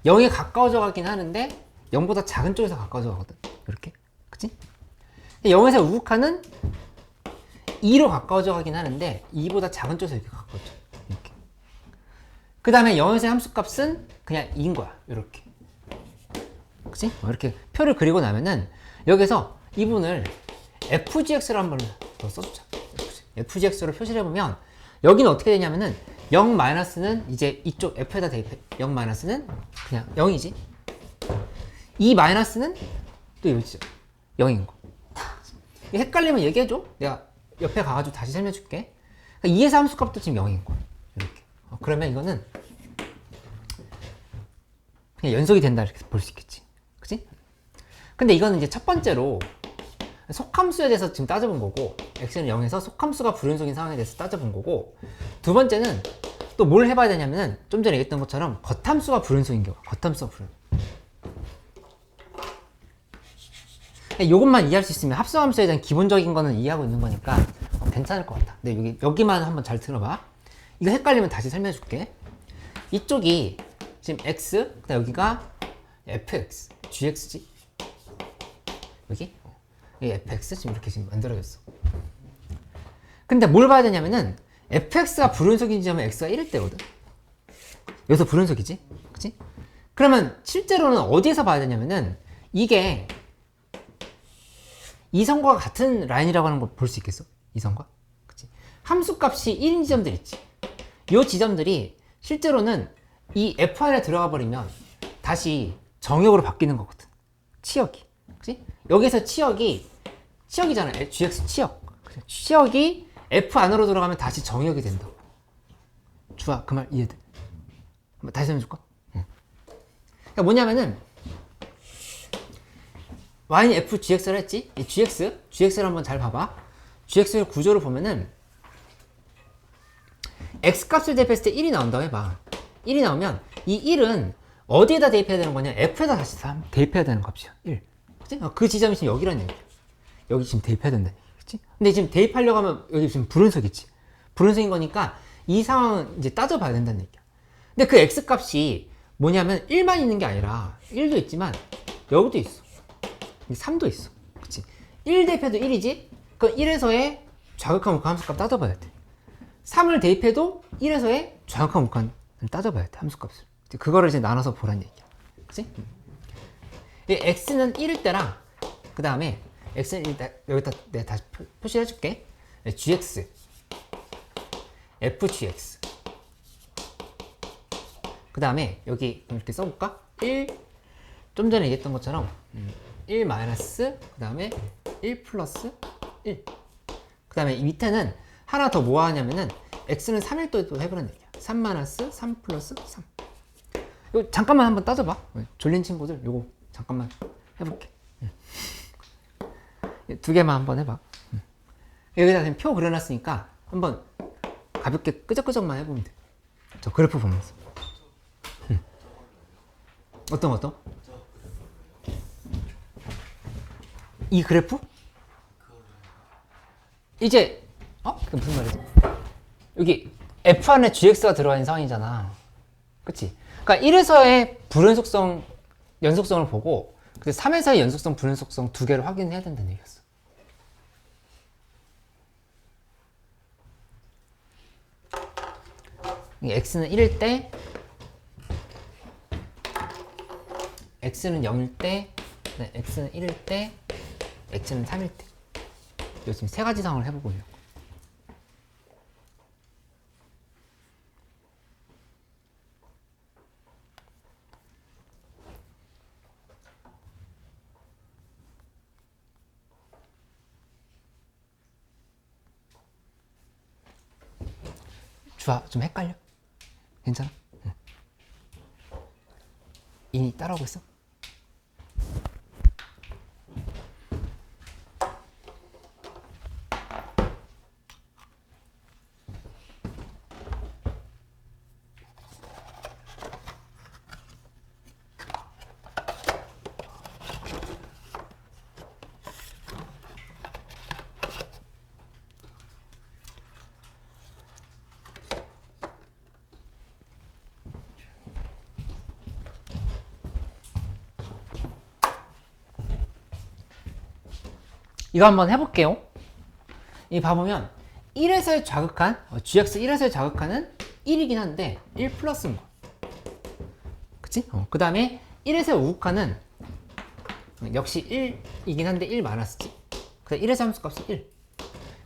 0에 가까워져 가긴 하는데 0보다 작은 쪽에서 가까워져 가거든. 이렇게. 그치? 0에서 우극한은 2로 가까워져 가긴 하는데 2보다 작은 쪽에서 이렇게 가까워져. 이렇게. 그 다음에 0에서의 함수값은 그냥 2인 거야. 이렇게. 그치? 이렇게 표를 그리고 나면은 여기서 이분을 fgx로 한번 더 써주자. fgx로 표시를 해보면 여기는 어떻게 되냐면은 0-는 이제 이쪽 f에다 대입해. 0-는 그냥 0이지. 이 마이너스는 또 여기죠. 0인 거. 헷갈리면 얘기해줘. 내가 옆에 가가지고 다시 설명해줄게. 그러니까 2에서 함수값도 지금 0인 거. 이렇게. 그러면 이거는 그냥 연속이 된다 이렇게 볼 수 있겠지. 그치? 근데 이거는 이제 첫 번째로 속함수에 대해서 지금 따져본 거고, x는 0에서 속함수가 불연속인 상황에 대해서 따져본 거고, 두 번째는 또 뭘 해봐야 되냐면은 좀 전에 얘기했던 것처럼 겉함수가 불연속인 경우, 겉함수가 불연속. 이것만 이해할 수 있으면 합성함수에 대한 기본적인 거는 이해하고 있는 거니까 괜찮을 것 같아. 근데 여기만 한번 잘 들어봐. 이거 헷갈리면 다시 설명해 줄게. 이쪽이 지금 x, 그다음 여기가 fx, gx지. 여기 fx 지금 이렇게 지금 만들어졌어. 근데 뭘 봐야 되냐면은 fx가 불연속인 지점은 x가 1일 때거든. 여기서 불연속이지, 그치? 그러면 실제로는 어디에서 봐야 되냐면은 이게 이 선과 같은 라인이라고 하는 걸 볼 수 있겠어? 이 선과, 그치? 함수값이 1인 지점들 있지. 이 지점들이 실제로는 이 f 안에 들어가 버리면 다시 정역으로 바뀌는 거거든. 치역이, 그치? 여기서 치역이잖아. gx 치역. 치역이 f 안으로 들어가면 다시 정역이 된다. 주아, 그 말 이해돼? 한번 다시 설명해줄까? 그러니까 뭐냐면은 y는 f gx를 했지? 이 gx를 한번 잘 봐봐. gx의 구조를 보면은 x값을 대입했을 때 1이 나온다고 해봐. 1이 나오면 이 1은 어디에다 대입해야 되는 거냐? f에다 다시 대입해야 되는 값이야. 1. 그치? 그 지점이 지금 여기라는 얘기야. 여기 지금 대입해야 된다. 그치? 근데 지금 대입하려고 하면 여기 지금 불연속이지. 불연속인 거니까 이 상황은 이제 따져봐야 된다는 얘기야. 근데 그 x값이 뭐냐면 1만 있는 게 아니라 1도 있지만 여기도 있어. 3도 있어. 그치? 1 대입해도 1이지? 그럼 1에서의 좌극한 우극한 함수값 따져봐야 돼. 3을 대입해도 1에서의 좌극한 우극한 따져봐야 돼. 함수값을. 그거를 이제 나눠서 보란 얘기야. 그치? x는 1일 때랑 그 다음에 x는 1일 때 여기다 내가 다시 표시를 해줄게. gx fgx 그 다음에 여기 이렇게 써볼까? 1 좀 전에 얘기했던 것처럼 1 마이너스 그 다음에 1 플러스 1 그 다음에 이 밑에는 하나 더 뭐 하냐면은 x는 3일 또 해보는 얘기야. 3 마이너스 3 플러스 3. 이거 잠깐만 한번 따져봐. 졸린 친구들 요거 잠깐만 해볼게. 두 개만 한번 해봐. 여기다 지금 표 그려놨으니까 한번 가볍게 끄적끄적만 해보면 돼. 저 그래프 보면서. 어떤? 이 그래프? 이제 그게 무슨 말이지? 여기 f 안에 gx가 들어가 있는 상황이잖아. 그치? 그러니까 1에서의 불연속성 연속성을 보고 3에서의 연속성 불연속성 두 개를 확인해야 된다는 얘기였어. x는 1일 때, x는 0일 때, x는 1일 때, x는 3일 때. 지금 세 가지 상황을 해보고 있는 거야. 주아 좀 헷갈려? 괜찮아? 응. 인이 따라오고 있어? 이거 한번 해볼게요. 이 봐보면 1에서의 좌극한 gx 1에서의 좌극한은 1이긴 한데 1 플러스인 거야. 그치? 그 다음에 1에서의 우극한은 역시 1이긴 한데 1 마이너스지. 그래서 1에서 함수값이 1.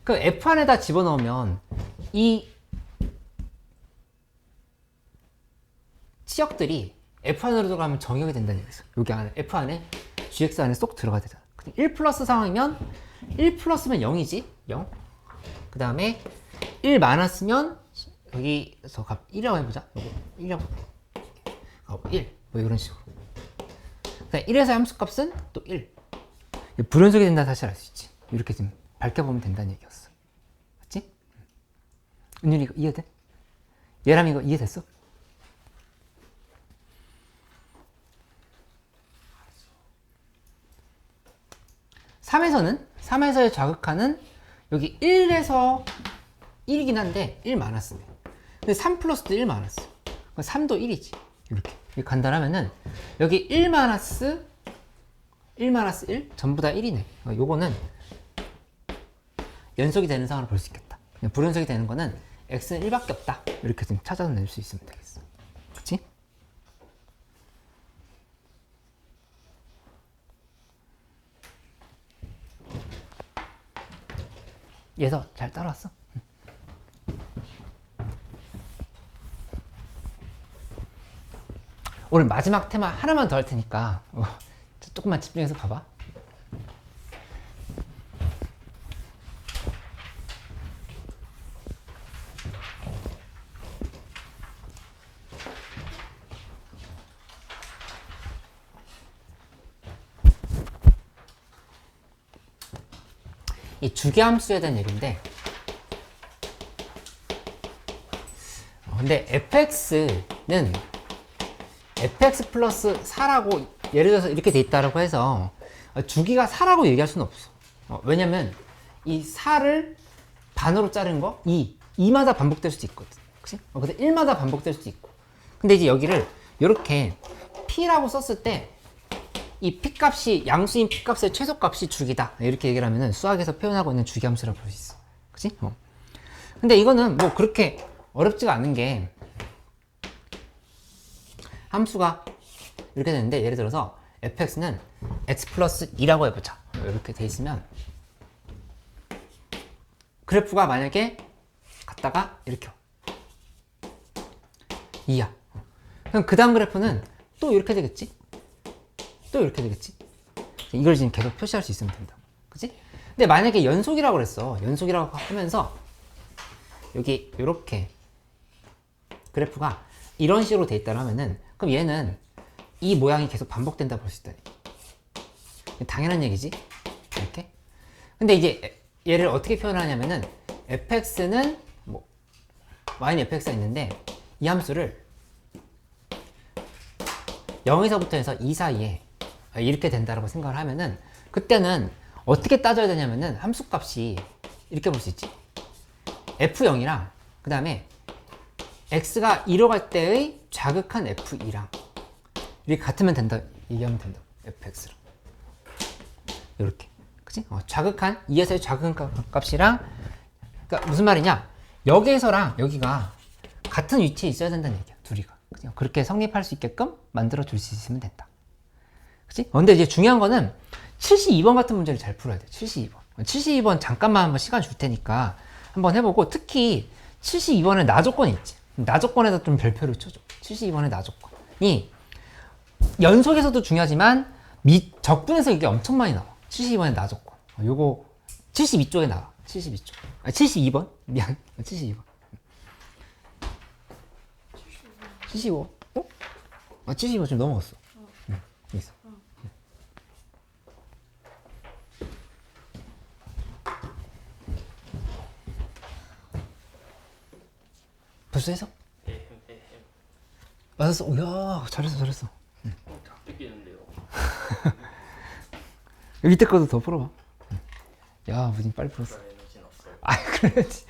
그 f 안에다 집어넣으면 이 치역들이 f 안으로 들어가면 정역이 된다는 얘기죠. 여기 안에 f 안에 gx 안에 쏙 들어가야 되잖아. 1 플러스 상황이면 1 플러스면 0이지 0. 그 다음에 1 마이너스면 여기서 값 1이라고 해보자. 요거 1이라고 1 뭐 이런 식으로. 그다음에 1에서 함수값은 또 1. 불연속이 된다는 사실을 알 수 있지. 이렇게 좀 밝혀보면 된다는 얘기였어. 맞지? 은율이 이거 이해돼? 예람 이거 이해됐어? 삼에서의 좌극한은 여기 1에서 1이긴 한데 1 마이너스네. 근데 3 플러스도 1 마이너스. 3도 1이지. 이렇게 간단하면은 여기 1 마이너스 1 전부 다 1이네. 요거는 연속이 되는 상황을 볼 수 있겠다. 불연속이 되는 거는 x는 1밖에 없다. 이렇게 좀 찾아낼 수 있으면 되겠어. 그치? 얘서 잘 따라왔어? 오늘 마지막 테마 하나만 더 할 테니까 조금만 집중해서 봐봐. 이 주기함수에 대한 얘기인데, 근데 fx는 fx 플러스 4라고 예를 들어서 이렇게 돼 있다라고 해서 주기가 4라고 얘기할 수는 없어. 왜냐면 이 4를 반으로 자른 거 2마다 반복될 수도 있거든. 그치? 근데 1마다 반복될 수도 있고. 근데 이제 여기를 이렇게 p라고 썼을 때 이 p값이 양수인 p값의 최소값이 주기다. 이렇게 얘기를 하면은 수학에서 표현하고 있는 주기함수라고 볼 수 있어. 그치? 근데 이거는 뭐 그렇게 어렵지가 않은 게, 함수가 이렇게 되는데, 예를 들어서 fx는 x 플러스 2라고 해보자. 이렇게 돼 있으면 그래프가 만약에 갔다가 이렇게 2야. 그럼 그 다음 그래프는 또 이렇게 되겠지? 또 이렇게 되겠지? 이걸 지금 계속 표시할 수 있으면 된다. 그치? 근데 만약에 연속이라고 그랬어. 연속이라고 하면서 여기 이렇게 그래프가 이런 식으로 돼 있다고 하면은 그럼 얘는 이 모양이 계속 반복된다 볼 수 있다니. 당연한 얘기지. 이렇게. 근데 이제 얘를 어떻게 표현하냐면은 fx는 뭐 y는 fx가 있는데 이 함수를 0에서부터 해서 2 사이에 이렇게 된다라고 생각을 하면은 그때는 어떻게 따져야 되냐면은 함수값이 이렇게 볼 수 있지. f0이랑 그 다음에 x가 2로 갈 때의 좌극한 f2랑 이렇게 같으면 된다. 얘기하면 된다. fx랑 이렇게. 그치? 좌극한 2에서의 좌극한 값이랑 그러니까 무슨 말이냐? 여기에서랑 여기가 같은 위치에 있어야 된다는 얘기야. 둘이가. 그치? 그렇게 성립할 수 있게끔 만들어 줄 수 있으면 된다. 그치? 근데 이제 중요한 거는 72번 같은 문제를 잘 풀어야 돼. 72번. 72번 잠깐만 한번 시간 줄 테니까 한번 해보고 특히 72번에 나조건이 있지. 나조건에다 좀 별표를 쳐줘. 72번의 나조건이 연속에서도 중요하지만 적분에서 이게 엄청 많이 나와. 72번의 나조건. 요거 72쪽에 나와. 72쪽. 72번? 미안. 72번. 75. 어? 75 좀 넘어갔어. 응, 있어. 벌써 해서? 맞았어. 야, 잘했어. 다 뺏기는데요. 밑에 거도 더 풀어봐. 야, 무진 빨리 풀었어. 그런 에너지는 없어요. 아, 그래야지.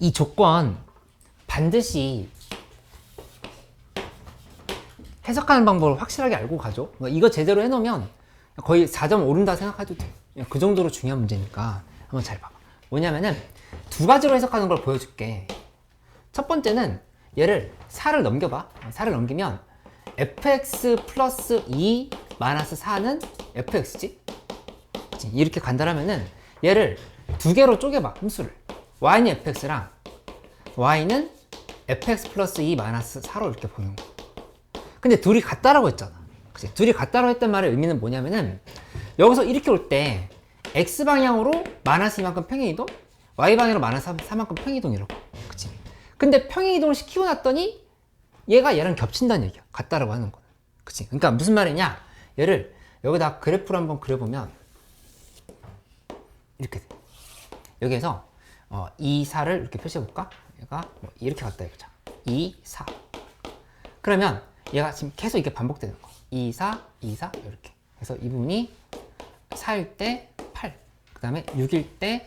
이 조건 반드시 해석하는 방법을 확실하게 알고 가죠. 이거 제대로 해놓으면 거의 4점 오른다 생각해도 돼. 그 정도로 중요한 문제니까 한번 잘 봐봐. 뭐냐면은 두 가지로 해석하는 걸 보여줄게. 첫 번째는 얘를 4를 넘겨봐. 4를 넘기면 fx 플러스 2 마이너스 4는 fx지? 그치? 이렇게 간다라면은 얘를 두 개로 쪼개봐. 함수를. y는 fx랑 y는 fx 플러스 2 마이너스 4로 이렇게 보는 거야. 근데 둘이 같다라고 했잖아. 그치? 둘이 같다라고 했던 말의 의미는 뭐냐면은 여기서 이렇게 올 때 x 방향으로 마이너스 2만큼 평행이동, y 방향으로 마이너스 4만큼 평행이동이라고. 그치? 근데 평행이동을 시키고 났더니 얘가 얘랑 겹친다는 얘기야. 같다라고 하는 거는. 그치? 그러니까 무슨 말이냐? 얘를 여기다 그래프로 한번 그려보면 이렇게 돼. 여기에서 2, 4를 이렇게 표시해볼까? 얘가 뭐 이렇게 갔다 해보자. 2, 4. 그러면 얘가 지금 계속 이게 반복되는 거. 2, 4, 2, 4 이렇게. 그래서 이 부분이 4일 때 8, 그 다음에 6일 때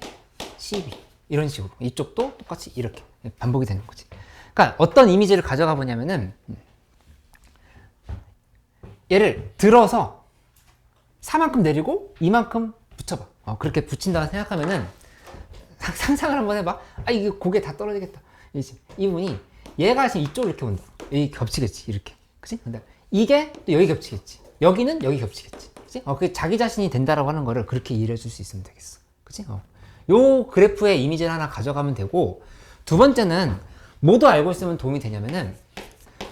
12 이런 식으로 이쪽도 똑같이 이렇게 반복이 되는 거지. 그러니까 어떤 이미지를 가져가 보냐면은 얘를 들어서 4만큼 내리고 2만큼 붙여봐. 그렇게 붙인다고 생각하면은 상상을 한번 해봐. 이게 고개 다 떨어지겠다. 이 부분이 얘가 지금 이쪽으로 이렇게 온다. 여기 겹치겠지. 이렇게. 그치? 근데 이게 또 여기 겹치겠지. 여기는 여기 겹치겠지. 그치? 그게 자기 자신이 된다라고 하는 거를 그렇게 이해해 줄 수 있으면 되겠어. 그치? 요 그래프의 이미지를 하나 가져가면 되고, 두 번째는 뭐도 알고 있으면 도움이 되냐면은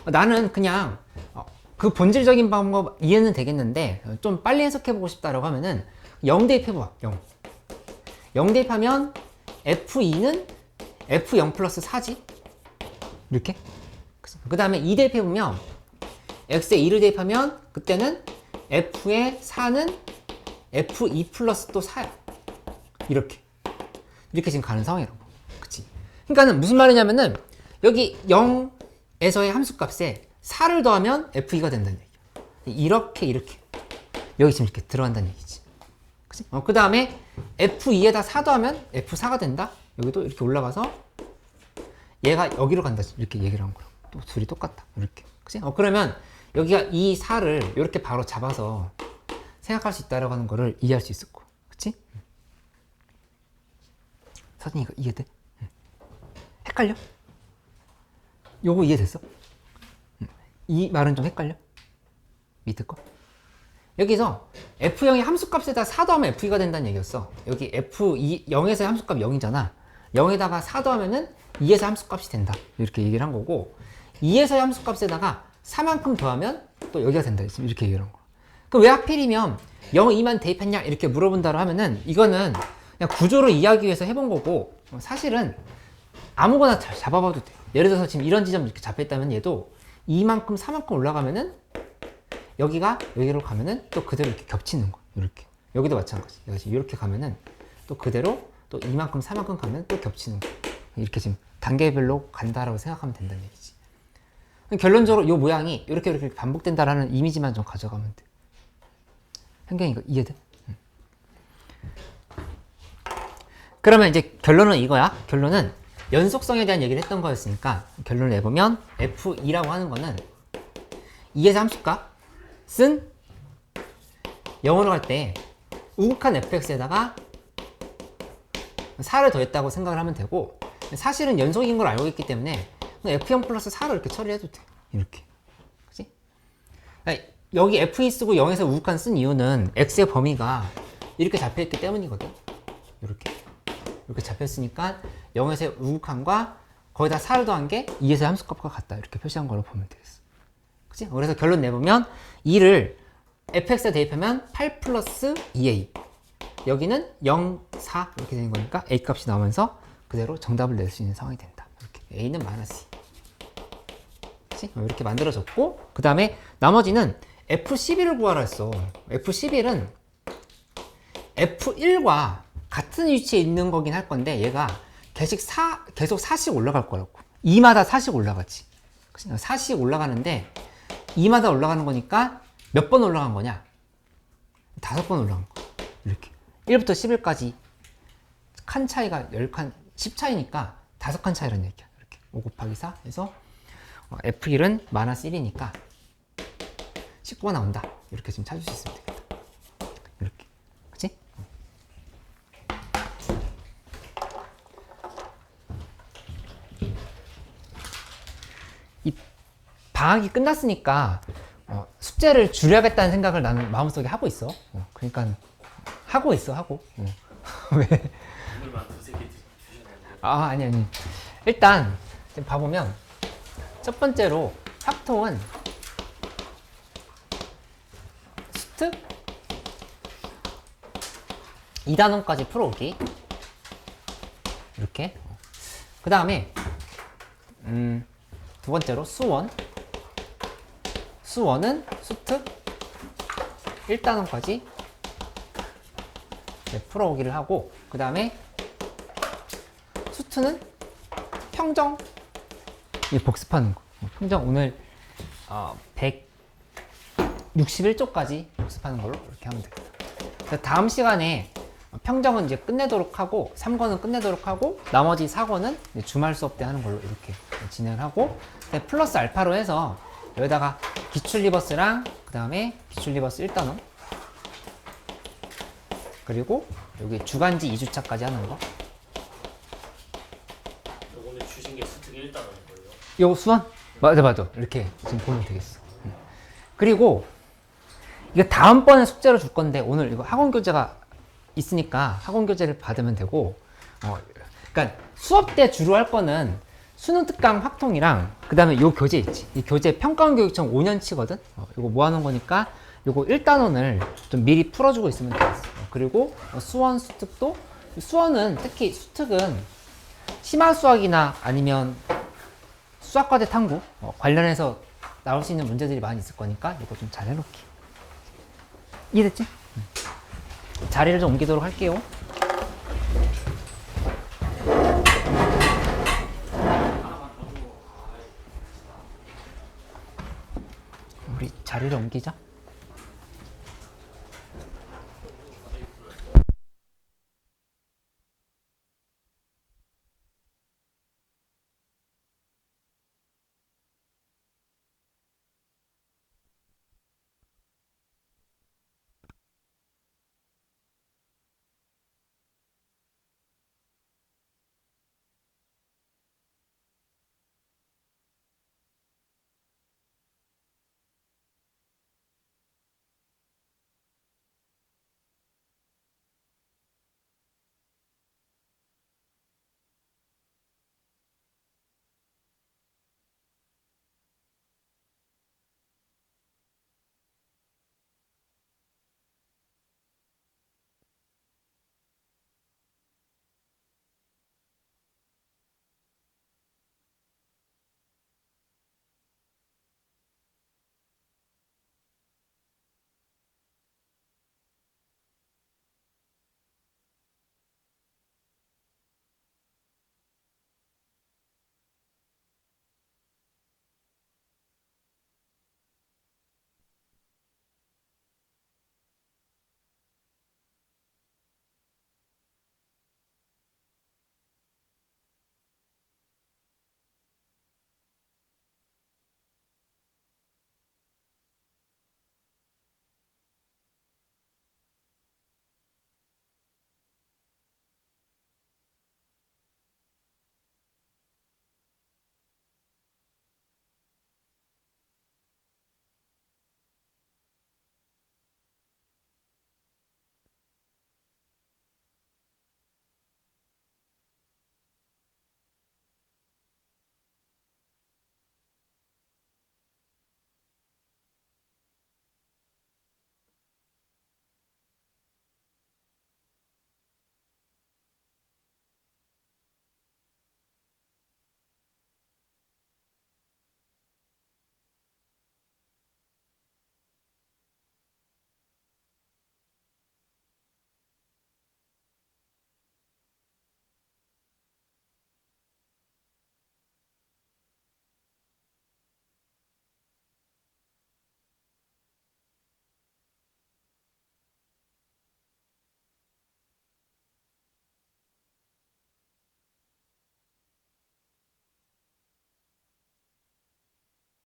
나는 그냥 그 본질적인 방법 이해는 되겠는데 좀 빨리 해석해보고 싶다라고 하면은 0 대입해봐. 0 대입하면 F2는 F0 플러스 4지? 이렇게? 그 다음에 2 대입해보면 X에 2를 대입하면 그때는 F에 4는 F2 플러스 또 4야. 이렇게 지금 가는 상황이라고. 그치? 그러니까는 무슨 말이냐면은 여기 0에서의 함수값에 4를 더하면 F2가 된다는 얘기야. 이렇게 여기 지금 이렇게 들어간다는 얘기지. 그치? 그 다음에 F2에다 4 더하면 F4가 된다. 여기도 이렇게 올라가서 얘가 여기로 간다. 이렇게 얘기를 한 거야. 또 둘이 똑같다. 이렇게. 그치? 그러면 여기가 이 4를 이렇게 바로 잡아서 생각할 수 있다라고 하는 거를 이해할 수 있을 거야. 그치? 서진이 이거 이해돼? 헷갈려? 요거 이해됐어? 이 말은 좀 헷갈려? 밑에 거? 여기서 F0이 함수값에다 4 더하면 F2가 된다는 얘기였어. 여기 F2, 0에서의 함수값 0이잖아. 0에다가 4 더하면은 2에서 함수값이 된다. 이렇게 얘기를 한 거고, 2에서의 함수값에다가 4만큼 더하면 또 여기가 된다. 이렇게 얘기를 한 거야. 그럼 왜 하필이면 0, 2만 대입했냐? 이렇게 물어본다고 하면은 이거는 그냥 구조를 이해하기 위해서 해본 거고, 사실은 아무거나 잡아봐도 돼. 예를 들어서 지금 이런 지점 이렇게 잡혔다면 얘도 2만큼, 4만큼 올라가면은 여기가 여기로 가면은 또 그대로 이렇게 겹치는 거야. 이렇게. 여기도 마찬가지. 이렇게 가면은 또 그대로 또 2만큼, 4만큼 가면 또 겹치는 거야. 이렇게 지금 단계별로 간다라고 생각하면 된다는 얘기지. 결론적으로 이 모양이 이렇게 반복된다라는 이미지만 좀 가져가면 돼. 현경이 이거 이해돼? 그러면 이제 결론은 이거야. 결론은 연속성에 대한 얘기를 했던 거였으니까 결론을 내보면 F2라고 하는 거는 2에서 함수값은 0으로 갈 때 우극한 fx에다가 4를 더했다고 생각을 하면 되고, 사실은 연속인 걸 알고 있기 때문에 f0 플러스 4를 이렇게 처리해도 돼. 이렇게. 그치? 여기 f2 쓰고 0에서 우극한 쓴 이유는 x의 범위가 이렇게 잡혀있기 때문이거든. 이렇게 잡혔으니까 0에서의 우극한과 거기다 4를 더한 게 2에서의 함수값과 같다. 이렇게 표시한 걸로 보면 되겠어. 그치? 그래서 결론 내보면 2를 fx에 대입하면 8 플러스 2a. 여기는 0, 4 이렇게 되는 거니까 a 값이 나오면서 그대로 정답을 낼 수 있는 상황이 된다. 이렇게. a는 마이너스 2. 그치? 이렇게 만들어졌고, 그 다음에 나머지는 F11을 구하라 했어. F11은 F1과 같은 위치에 있는 거긴 할 건데, 얘가 계속 4씩 올라갈 거라고. 2마다 4씩 올라가지. 4씩 올라가는데 2마다 올라가는 거니까 몇 번 올라간 거냐? 5번 올라간 거야. 이렇게 1부터 11까지 칸 차이가 10칸, 10 차이니까 5칸 차이라는 얘기야. 이렇게 5 곱하기 4 해서 F1은 마이너스 1이니까 19가 나온다. 이렇게 지금 찾을 수 있으면 되겠다. 이렇게. 그치? 이 방학이 끝났으니까 숙제를 줄여야겠다는 생각을 나는 마음속에 하고 있어. 그러니까 하고 있어. 왜? 오늘만 두세 개 주시는데. 아니. 일단 지금 봐보면 첫 번째로 확통은 수특 2단원까지 풀어오기. 이렇게. 그 다음에 두 번째로 수원은 수특 1단원까지 풀어오기를 하고, 그 다음에 수투는 평정 복습하는 거. 평정 오늘 161쪽까지 복습하는 걸로 이렇게 하면 되겠다. 다음 시간에 평정은 이제 끝내도록 하고, 3권은 끝내도록 하고, 나머지 4권은 주말 수업 때 하는 걸로 이렇게 진행을 하고, 플러스 알파로 해서 여기다가 기출 리버스랑 그 다음에 기출 리버스 1단원, 그리고 여기 주간지 2주차까지 하는 거. 오늘 주신 게 수특이 1단원인 거예요? 요 수원? 맞아. 이렇게 지금 보면 되겠어. 그리고 이거 다음번에 숙제로 줄 건데, 오늘 이거 학원 교재가 있으니까 학원 교재를 받으면 되고, 그러니까 수업 때 주로 할 거는 수능 특강 확통이랑 그 다음에 요 교재 있지. 이 교재 평가원교육청 5년치거든. 이거 모아놓은 거니까 요거 1단원을 좀 미리 풀어주고 있으면 되겠어. 그리고 수원 수특도, 수원은 특히 수특은 심화 수학이나 아니면 수학과제 탐구 관련해서 나올 수 있는 문제들이 많이 있을 거니까 이거 좀 잘 해놓기. 이해됐지? 자리를 좀 옮기도록 할게요. 우리 자리를 옮기자.